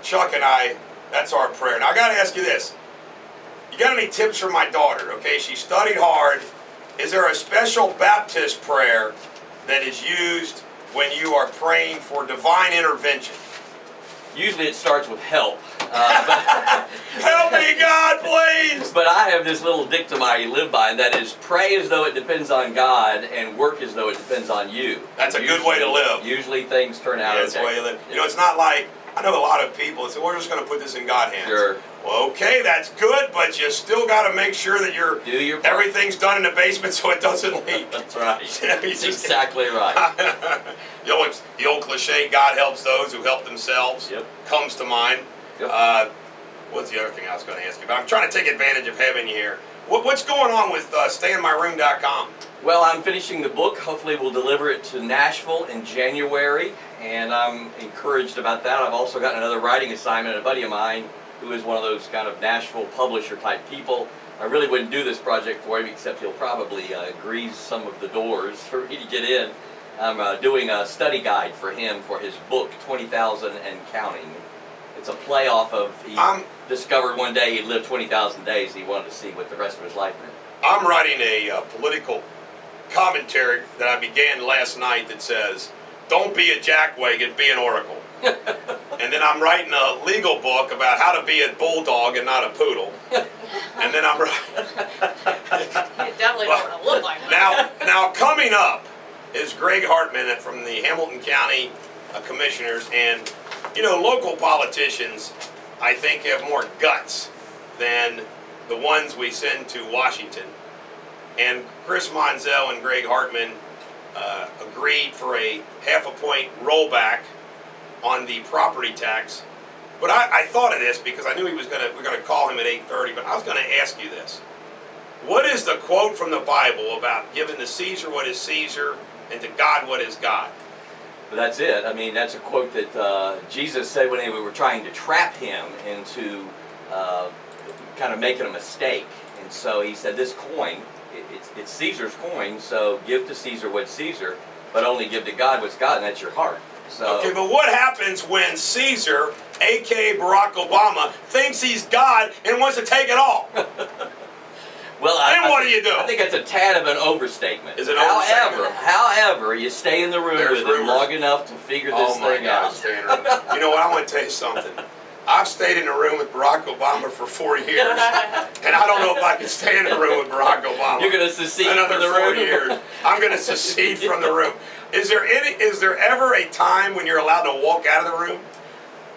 S1: Chuck and I, that's our prayer. Now I got to ask you this. You got any tips for my daughter? Okay, she studied hard. Is there a special Baptist prayer that is used when you are praying for divine intervention?
S5: Usually it starts with help.
S1: Help me, God, please!
S5: But I have this little dictum I live by, and that is pray as though it depends on God and work as though it depends on you.
S1: That's a good way to live.
S5: Usually things turn out
S1: That's the way you live. You know, it's not like, I know a lot of people that say, we're just going to put this in God's hands.
S5: Sure.
S1: Well, okay, that's good, but you still got to make sure that everything's done in the basement so it doesn't leak.
S5: That's right. That's exactly right.
S1: The old cliche, God helps those who help themselves, comes to mind.
S5: Yep.
S1: What's the other thing I was going to ask you about? I'm trying to take advantage of having you here. What's going on with stayinmyroom.com?
S5: Well, I'm finishing the book. Hopefully we'll deliver it to Nashville in January, and I'm encouraged about that. I've also got another writing assignment. A buddy of mine who is one of those kind of Nashville publisher type people. I really wouldn't do this project for him, except he'll probably grease some of the doors for me to get in. I'm doing a study guide for him for his book, 20,000 and Counting. It's a play off of, he discovered one day he'd lived 20,000 days. He wanted to see what the rest of his life meant.
S1: I'm writing a political commentary that I began last night that says, don't be a jackwagon, be an oracle. And then I'm writing a legal book about how to be a bulldog and not a poodle. And then I'm writing...
S2: You definitely don't want to look like that.
S1: Now coming up is Greg Hartman from the Hamilton County Commissioners, and you know, local politicians, I think, have more guts than the ones we send to Washington. And Chris Monzel and Greg Hartman agreed for a half-a-point rollback on the property tax. But I thought of this because I knew we're going to call him at 8:30, but I was going to ask you this. What is the quote from the Bible about giving to Caesar what is Caesar and to God what is God?
S5: But that's it. I mean, that's a quote that Jesus said when we were trying to trap him into kind of making a mistake. And so he said, this coin, it's Caesar's coin, so give to Caesar what's Caesar, but only give to God what's God, and that's your heart. So,
S1: okay, but what happens when Caesar, a.k.a. Barack Obama, thinks he's God and wants to take it all?
S5: Well,
S1: then what do you do?
S5: I think it's a tad of an overstatement.
S1: Is it an overstatement?
S5: However, you stay in the room with him long enough to figure this thing out.
S1: Stay in the room. You know what? I want to tell you something. I've stayed in a room with Barack Obama for 4 years, and I don't know if I can stay in a room with Barack Obama.
S5: You're going to secede
S1: another
S5: from the
S1: 4
S5: room.
S1: years. I'm going to secede from the room. Is there ever a time when you're allowed to walk out of the room?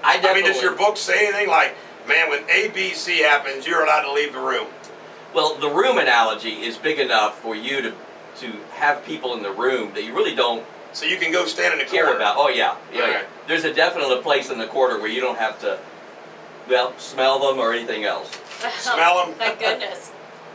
S1: I mean, does your book say anything like, man, when ABC happens, you're allowed to leave the room?
S5: Well, the room analogy is big enough for you to have people in the room that you really don't
S1: so you can go stand in the
S5: care
S1: corner.
S5: about. Oh yeah, yeah,
S1: Okay.
S5: yeah. There's a definite place in the corner where you don't have to, well, smell them or anything else.
S1: Smell them?
S2: Thank goodness.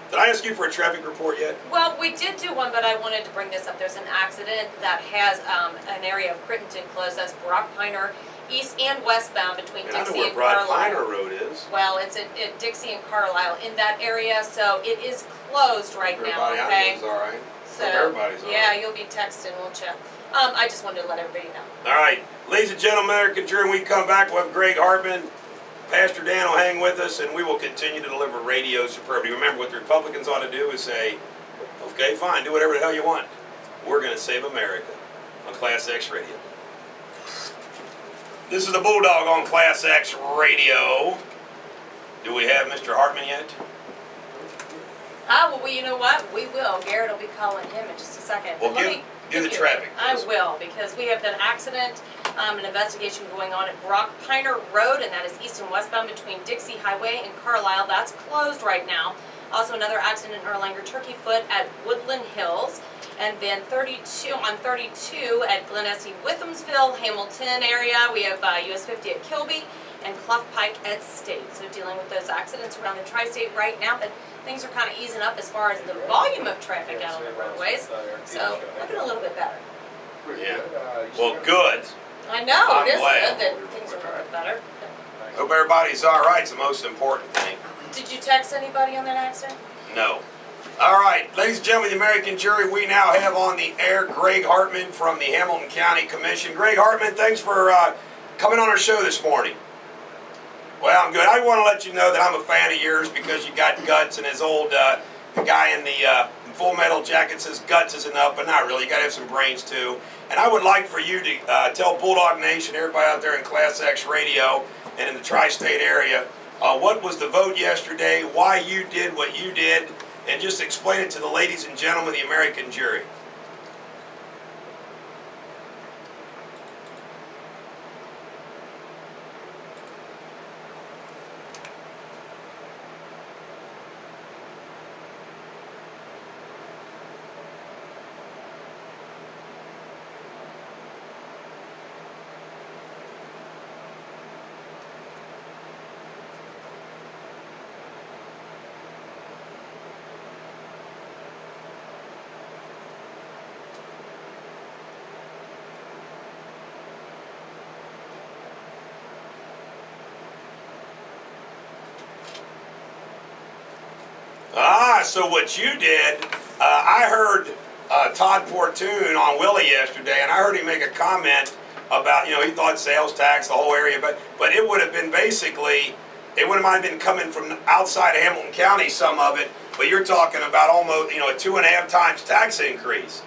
S1: Did I ask you for a traffic report yet?
S2: Well, we did do one, but I wanted to bring this up. There's an accident that has an area of Crittenton closed. That's Brock Piner, east and westbound between
S1: And I know
S2: Dixie
S1: where
S2: and
S1: Broad
S2: Carlisle.
S1: Piner Road is.
S2: Well, it's at Dixie and Carlisle in that area, so it is closed right now.
S1: Everybody
S2: Okay.
S1: I know is all right.
S2: So
S1: Everybody's all
S2: yeah,
S1: right.
S2: you'll be texting, won't you? I just wanted to let everybody know.
S1: All right, ladies and gentlemen, American Jury, we come back with Greg Hartman. Pastor Dan will hang with us, and we will continue to deliver radio superbly. Remember, what the Republicans ought to do is say, okay, fine, do whatever the hell you want. We're going to save America on Class X Radio. This is the Bulldog on Class X Radio. Do we have Mr. Hartman yet?
S2: Well, you know what? We will. Garrett will be calling him in just a second.
S1: Well, do the traffic.
S2: I will, because we have that accident, an investigation going on at Brock Piner Road, and that is east and westbound between Dixie Highway and Carlisle. That's closed right now. Also another accident in Erlanger Turkey Foot at Woodland Hills. And then 32 on 32 at Glen Estee, Withamsville, Hamilton area. We have US 50 at Kilby and Clough Pike at State. So dealing with those accidents around the tri-state right now, but things are kind of easing up as far as the volume of traffic out on the roadways. So looking a little bit better.
S1: Yeah. Well, good.
S2: I know,
S1: I'm
S2: it is
S1: glad.
S2: good that things are a little bit better.
S1: Hope everybody's all right. It's the most important thing.
S2: Did you text anybody on that accident?
S1: No. All right, ladies and gentlemen, the American jury, we now have on the air Greg Hartman from the Hamilton County Commission. Greg Hartman, thanks for coming on our show this morning. Well, I'm good. I want to let you know that I'm a fan of yours because you got guts, and as old the guy in the Full Metal Jacket says guts is enough, but not really. You got to have some brains too. And I would like for you to tell Bulldog Nation, everybody out there in Class X radio and in the tri-state area, what was the vote yesterday, why you did what you did, and just explain it to the ladies and gentlemen of the American jury. So what you did, I heard Todd Portune on Willie yesterday, and I heard him make a comment about, he thought sales tax, the whole area, but it would have been basically, it would have been coming from outside of Hamilton County, some of it, but you're talking about almost, a 2.5 times tax increase.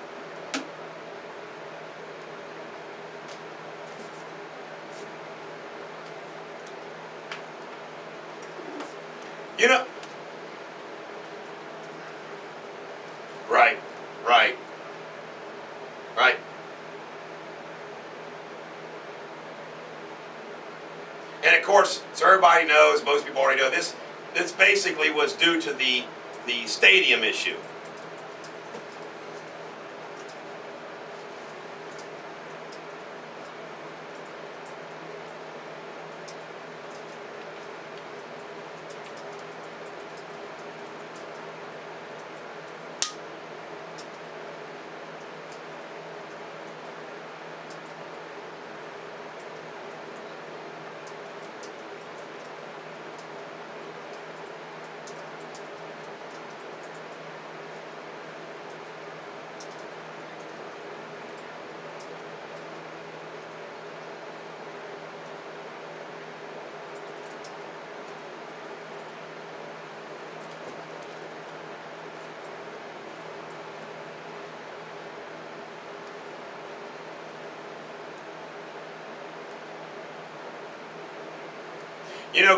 S1: Right. And of course, so everybody knows, most people already know, this basically was due to the stadium issue.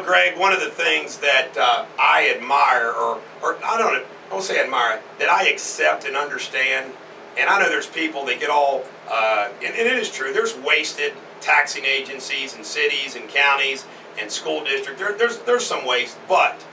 S1: Greg, one of the things that I admire, or I don't say admire, that I accept and understand, and I know there's people that get all, and it is true, there's wasted taxing agencies and cities and counties and school districts. There's some waste, but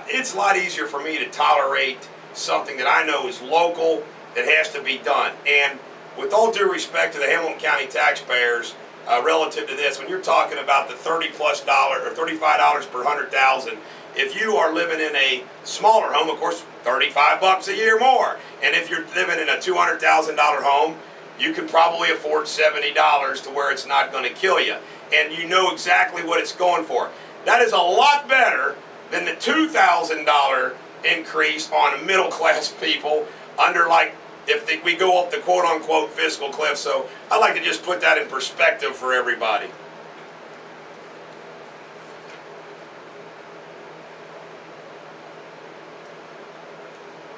S1: it's a lot easier for me to tolerate something that I know is local, that has to be done. And with all due respect to the Hamilton County taxpayers, relative to this, when you're talking about the $30+ or $35 per 100,000, if you are living in a smaller home, of course, $35 a year more. And if you're living in a $200,000 home, you can probably afford $70 to where it's not going to kill you. And you know exactly what it's going for. That is a lot better than the $2,000 increase on middle class people under, like, if we go up the quote-unquote fiscal cliff. So I'd like to just put that in perspective for everybody.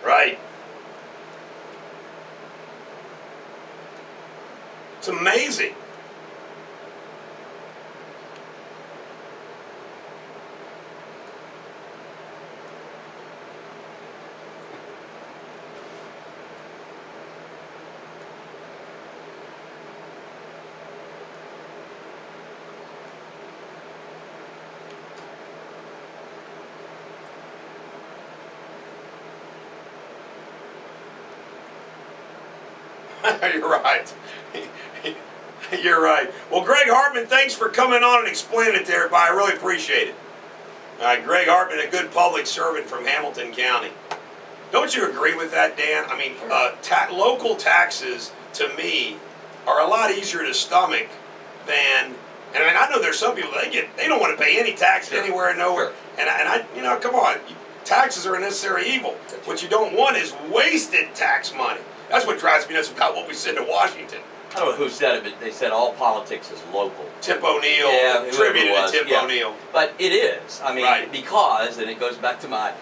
S1: Right. It's amazing. You're right. You're right. Well, Greg Hartman, thanks for coming on and explaining it to everybody. I really appreciate it. Greg Hartman, a good public servant from Hamilton County. Don't you agree with that, Dan? I mean, local taxes, to me, are a lot easier to stomach than, and I mean, I know there's some people, they don't want to pay any taxes anywhere and nowhere. And I, come on, taxes are a necessary evil. What you don't want is wasted tax money. That's what drives me nuts about what we said to Washington.
S5: I don't know who said it, but they said all politics is local.
S1: Tip O'Neill,
S5: yeah,
S1: attributed to Tip O'Neill.
S5: But it is. I mean,
S1: right.
S5: Because, and it goes back to my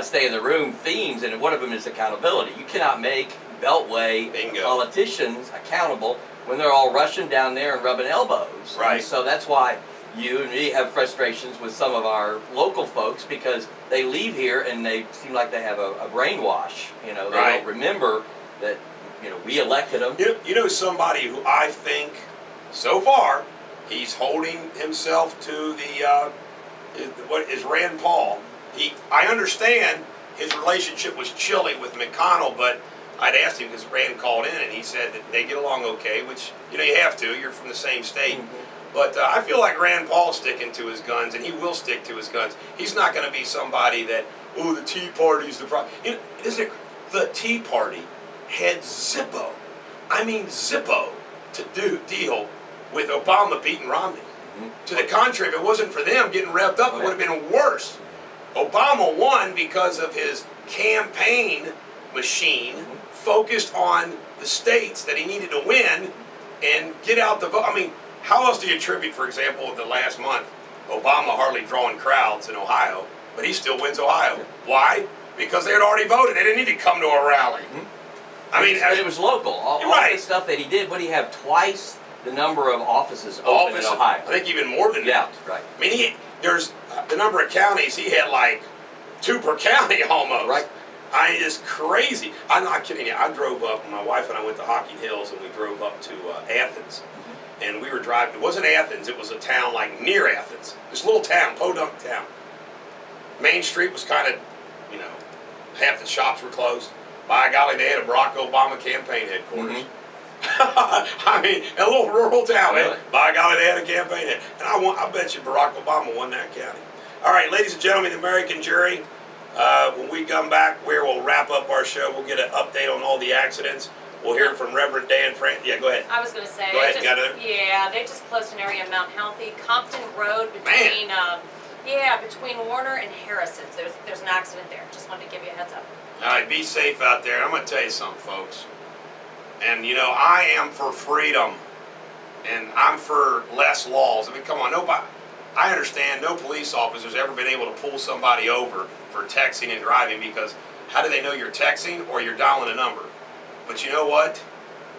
S5: stay in the room themes, and one of them is accountability. You cannot make Beltway politicians accountable when they're all rushing down there and rubbing elbows.
S1: Right.
S5: And so that's why you and me have frustrations with some of our local folks, because they leave here and they seem like they have a brainwash. You know, they don't remember that, you know, we elected them.
S1: You know somebody who I think, so far, he's holding himself to the, what is Rand Paul. I understand his relationship was chilly with McConnell, but I'd asked him because Rand called in and he said that they get along okay, which, you know, you have to. You're from the same state. But I feel like Rand Paul's sticking to his guns, and he will stick to his guns. He's not going to be somebody that, oh, the Tea Party's the problem. You know, the Tea Party had Zippo. I mean Zippo to deal with Obama beating Romney. To the contrary, if it wasn't for them getting revved up, it would have been worse. Obama won because of his campaign machine focused on the states that he needed to win and get out the vote. I mean, how else do you attribute, for example, the last month, Obama hardly drawing crowds in Ohio, but he still wins Ohio? Why? Because they had already voted. They didn't need to come to a rally. I mean,
S5: it was local. All the stuff that he did, but he had twice the number of offices open in Ohio.
S1: I think even more than that.
S5: Right.
S1: I mean, there's the number of counties, he had like 2 per county almost.
S5: Right.
S1: I mean, it's crazy. I'm not kidding you. I drove up, my wife and I went to Hocking Hills, and we drove up to Athens. And we were driving, it wasn't Athens, it was a town like near Athens. This little town, Podunk town. Main Street was kind of, you know, half the shops were closed. By golly, they had a Barack Obama campaign headquarters. I mean, a little rural town, man. By golly, they had a campaign head. And I bet you Barack Obama won that county. All right, ladies and gentlemen, the American jury. When we come back, we'll wrap up our show. We'll get an update on all the accidents. We'll hear from Reverend Dan Frank. Yeah, go ahead.
S2: I was going to say.
S1: Go ahead,
S2: yeah, they just closed an area in Mount Healthy, Compton Road between, between Warner and Harrison. So there's an accident there. Just wanted to give you a heads up.
S1: All right, be safe out there. I'm going to tell you something, folks. And, you know, I am for freedom, and I'm for less laws. I mean, come on, I understand no police officer's ever been able to pull somebody over for texting and driving, because how do they know you're texting or you're dialing a number? But you know what?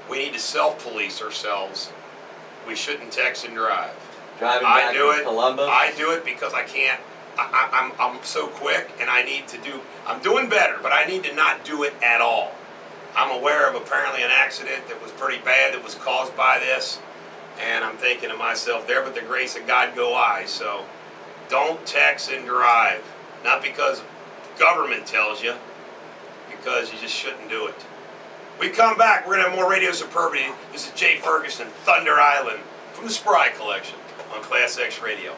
S1: We need to self-police ourselves. We shouldn't text and drive.
S5: Driving back to Columbus?
S1: I do it because I can't. I'm so quick, and I need to do. I'm doing better, but I need to not do it at all. I'm aware of apparently an accident that was pretty bad that was caused by this, and I'm thinking to myself, there but the grace of God go I. So don't text and drive. Not because government tells you, because you just shouldn't do it. We come back, we're going to have more Radio Superbity. This is Jay Ferguson, Thunder Island, from the Spry Collection on Class X Radio.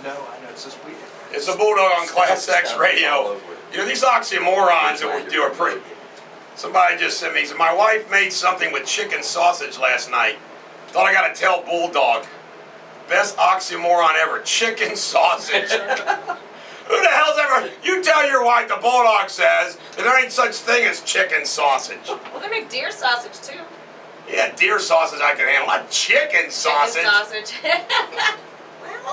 S3: No, I know it's this weekend.
S1: It's a Bulldog on Class X Radio. You know, these oxymorons that we do are pretty. Somebody just sent me, he said, my wife made something with chicken sausage last night. Thought I got to tell Bulldog. Best oxymoron ever, chicken sausage. Who the hell's ever, you tell your wife the Bulldog says that there ain't such thing as chicken sausage.
S2: Well, they make deer sausage too.
S1: Yeah, deer sausage I can handle, not chicken sausage.
S2: Chicken sausage.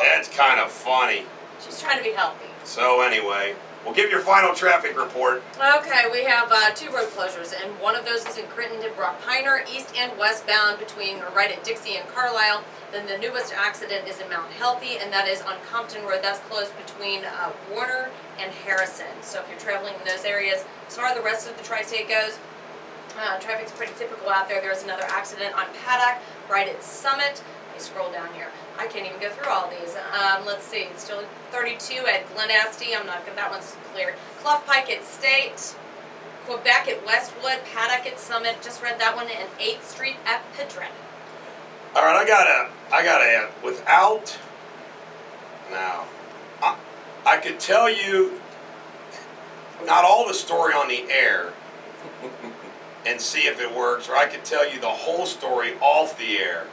S1: That's kind of funny.
S2: She's trying to be healthy.
S1: So anyway, we'll give your final traffic report.
S2: Okay, we have 2 road closures, and one of those is in Critton to Brock-Piner, east and westbound between right at Dixie and Carlisle. Then the newest accident is in Mount Healthy, and that is on Compton Road. That's closed between Warner and Harrison. So if you're traveling in those areas, as far as the rest of the tri-state goes, traffic's pretty typical out there. There's another accident on Paddock, right at Summit. Let me scroll down here. I can't even go through all these. Let's see, it's still 32 at Glen Asti. I'm not good. That one's clear. Clough Pike at State, Quebec at Westwood, Paddock at Summit. Just read that one, and 8th Street at Pedret.
S1: All right, I gotta without. Now, I could tell you not all the story on the air and see if it works, or I could tell you the whole story off the air.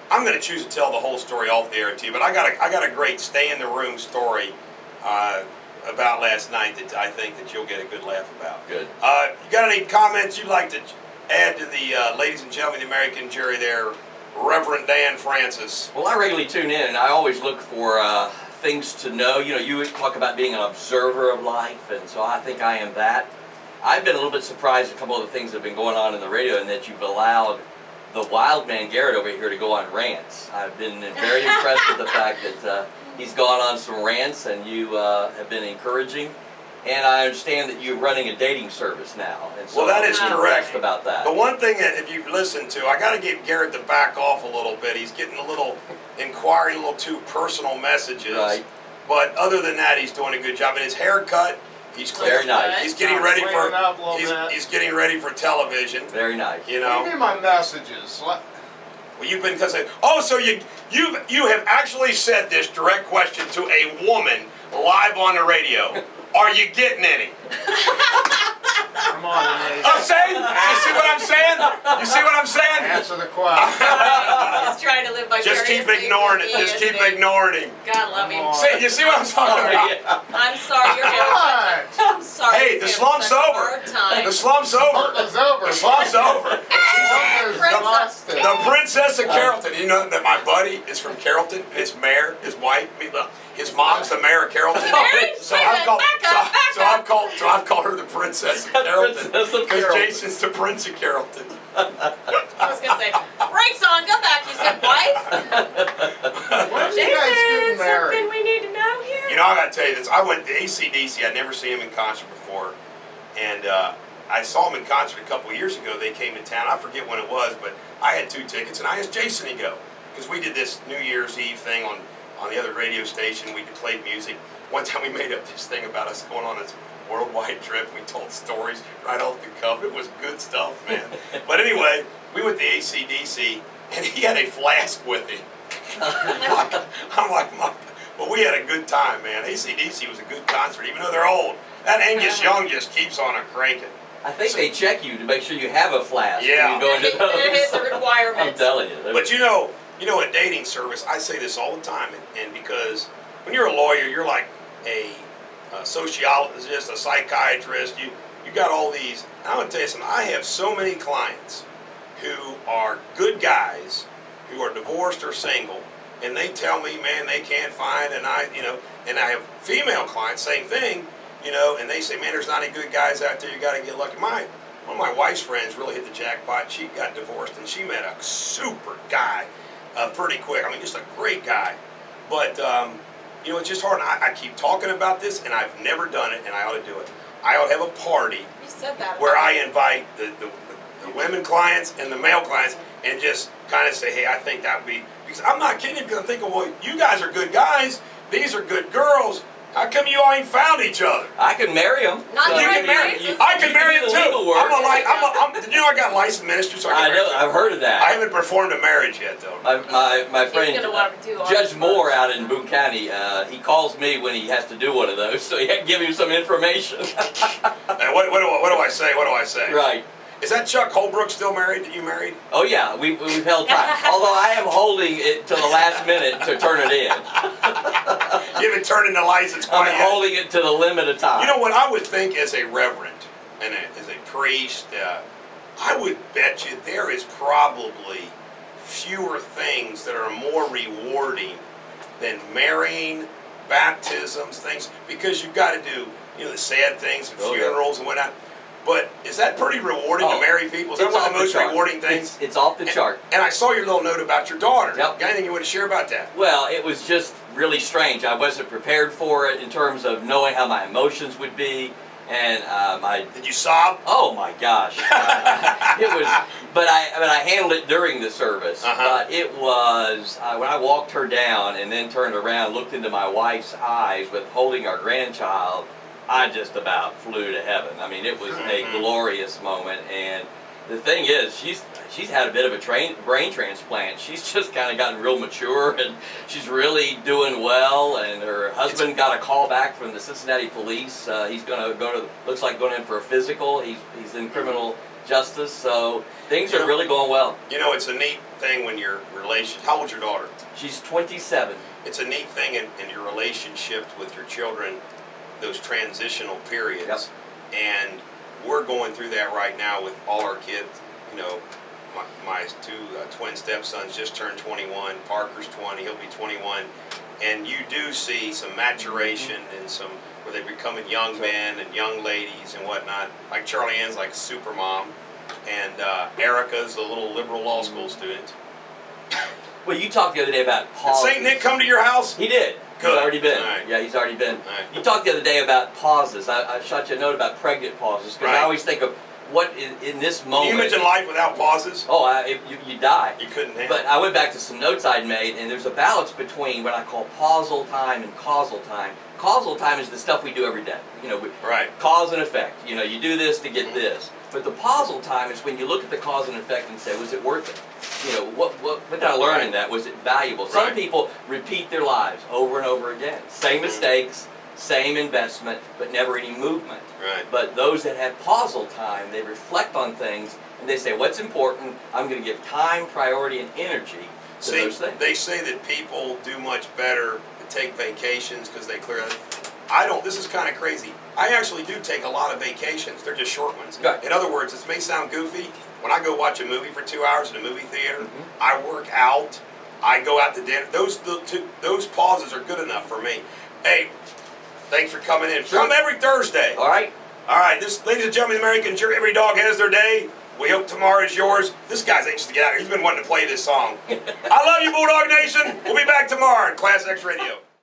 S1: I'm going to choose to tell the whole story off the air to you, but I got a great stay in the room story about last night that I think that you'll get a good laugh about.
S5: Good.
S1: You got any comments you'd like to add to the ladies and gentlemen, the American jury there, Reverend Dan Francis?
S5: Well, I regularly tune in, and I always look for things to know. You know, you talk about being an observer of life, and so I think I am that. I've been a little bit surprised at a couple of the things that have been going on in the radio, and that you've allowed the wild man Garrett over here to go on rants. I've been very impressed with the fact that he's gone on some rants, and you have been encouraging. And I understand that you're running a dating service now. And so
S1: well, that is
S5: I'm
S1: correct.
S5: impressed about that.
S1: The one thing that if you've listened to, I got to get Garrett to back off a little bit. He's getting a little inquiring, a little too personal messages.
S5: Right.
S1: But other than that, he's doing a good job. And his haircut, he's clear.
S5: Very nice.
S1: He's getting ready for.
S3: Up a little bit.
S1: He's getting ready for television.
S5: Very nice.
S1: You
S3: What do
S1: know.
S3: you mean my messages? What?
S1: Well, you've been because oh, so you have actually said this direct question to a woman live on the radio. Are you getting any?
S3: Come on, Nate.
S1: I'm saying. You see what I'm saying? You see what I'm saying?
S3: Answer the question.
S2: He's trying to live vicariously.
S1: Just keep ignoring it. Just keep ignoring him.
S2: God love him.
S3: Come on.
S1: See, you see what I'm talking about?
S2: I'm sorry you're having
S3: What?
S2: I'm sorry.
S1: Hey,
S2: he's
S1: the
S2: having
S1: slump's
S2: such a
S1: over.
S2: hard time.
S1: The slump's over.
S3: It's over.
S1: The slump's over.
S2: Princess.
S1: The Princess of Carrollton. You know that my buddy is from Carrollton. His mayor, his wife, his mom's the mayer of Carrollton. So I've called her the Princess of Carrollton because Jason's the Prince of Carrollton.
S2: I was gonna say, brakes on, go back. You said wife.
S3: When are you guys getting
S2: Jason, something
S3: married?
S2: we need to know here.
S1: You know, I got to tell you this. I went to AC/DC. I'd never seen him in concert before, and I saw him in concert a couple of years ago. They came to town. I forget when it was, but I had 2 tickets, and I asked Jason to go because we did this New Year's Eve thing on the other radio station. We played music. One time we made up this thing about us going on this worldwide trip. We told stories right off the cuff. It was good stuff, man. But anyway, we went to AC/DC, and he had a flask with him. I'm like, well, we had a good time, man. AC/DC was a good concert, even though they're old. That Angus Young just keeps on cranking.
S5: I think they check you to make sure you have a flask.
S1: Yeah.
S5: When you go into
S2: It is a
S5: those.
S2: requirement.
S5: I'm telling you.
S1: But you know, a dating service, I say this all the time, and because when you're a lawyer, you're like a sociologist, a psychiatrist, you got all these. And I'm going to tell you something, I have so many clients who are good guys, who are divorced or single, and they tell me, man, they can't find, and I have female clients, same thing, and they say, man, there's not any good guys out there, you got to get lucky. One of my wife's friends really hit the jackpot. She got divorced, and she met a super guy pretty quick. I mean, just a great guy. But, it's just hard. I keep talking about this, and I've never done it, and I ought to do it. I ought to have a party
S2: You said that.
S1: where I invite the women clients and the male clients and just kind of say, hey, I think that would be, because I'm not kidding you, because I'm thinking, well, you guys are good guys. These are good girls. How come you all ain't found each other?
S5: I can marry them.
S2: Not
S1: You
S2: marry
S1: can marry.
S2: Jesus.
S1: I can marry
S5: do
S1: them
S5: the
S1: too.
S5: legal work.
S1: Did you know I got a licensed minister, so I
S5: I
S1: can
S5: know.
S1: marry.
S5: I've heard of that.
S1: I haven't performed a marriage yet, though.
S5: My friend
S2: gonna want to do ours
S5: Judge
S2: first.
S5: Moore out in Boone County, he calls me when he has to do one of those, so you have to give him some information.
S1: And what do I say? What do I say?
S5: Right.
S1: Is that Chuck Holbrook still married? That you married?
S5: Oh yeah, we've held tight. Although I am holding it till the last minute to turn it in.
S1: You haven't turned in the license quite
S5: I'm
S1: yet.
S5: holding it to the limit of time.
S1: You know what I would think as a reverend and as a priest, I would bet you there is probably fewer things that are more rewarding than marrying, baptisms, things, because you've got to do the sad things and funerals and whatnot. But is that pretty rewarding to marry people? Is that one of the most rewarding things?
S5: It's off the chart.
S1: And I saw your little note about your daughter.
S5: Yep.
S1: Got anything you want to share about that?
S5: Well, it was just really strange. I wasn't prepared for it in terms of knowing how my emotions would be, and
S1: Did you sob?
S5: Oh my gosh! It was, but I handled it during the service. But it was when I walked her down and then turned around, looked into my wife's eyes with holding our grandchild. I just about flew to heaven. I mean, it was a glorious moment. And the thing is, she's had a bit of a brain transplant. She's just kind of gotten real mature, and she's really doing well. And her husband got a call back from the Cincinnati police. He's going to looks like going in for a physical. He's in criminal justice, so things are really going well.
S1: It's a neat thing when your relation. How old's your daughter?
S5: She's 27.
S1: it's a neat thing in your relationship with your children, those transitional periods.
S5: Yep.
S1: And we're going through that right now with all our kids. You know, my two twin stepsons just turned 21. Parker's 20. He'll be 21. And you do see some maturation and some where they're becoming young men and young ladies and whatnot. Like Charlie Ann's like super mom, and Erica's a little liberal law school student.
S5: Well, you talked the other day about
S1: Did
S5: pauses.
S1: Saint Nick come to your house?
S5: He did.
S1: Good.
S5: He's already been.
S1: Right.
S5: Yeah, he's already been.
S1: Right.
S5: You talked the other day about pauses. I shot you a note about pregnant pauses because
S1: Right.
S5: I always think of what in this
S1: Can
S5: moment.
S1: you imagine life without pauses?
S5: Oh, you die.
S1: You couldn't handle
S5: But I went back to some notes I'd made, and there's a balance between what I call pausal time and causal time. Causal time is the stuff we do every day. You know,
S1: Right.
S5: cause and effect. You know, you do this to get this. But the pausal time is when you look at the cause and effect and say, was it worth it? You know, what did I learn in that? Was it valuable? Some
S1: Right.
S5: people repeat their lives over and over again. Same mistakes, same investment, but never any movement.
S1: Right.
S5: But those that have pausal time, they reflect on things and they say, what's important? I'm going to give time, priority, and energy to
S1: See,
S5: those things.
S1: they say that people do much better to take vacations because they clear. I don't. This is kind of crazy. I actually do take a lot of vacations. They're just short ones.
S5: Right.
S1: In other words, this may sound goofy. When I go watch a movie for 2 hours in a movie theater, I work out. I go out to dinner. Those pauses are good enough for me. Hey, thanks for coming in.
S5: Sure.
S1: Come every Thursday.
S5: All right?
S1: All right, this, ladies and gentlemen, the American Jury, every dog has their day. We hope tomorrow is yours. This guy's anxious to get out of here. He's been wanting to play this song. I love you, Bulldog Nation. We'll be back tomorrow on Class X Radio.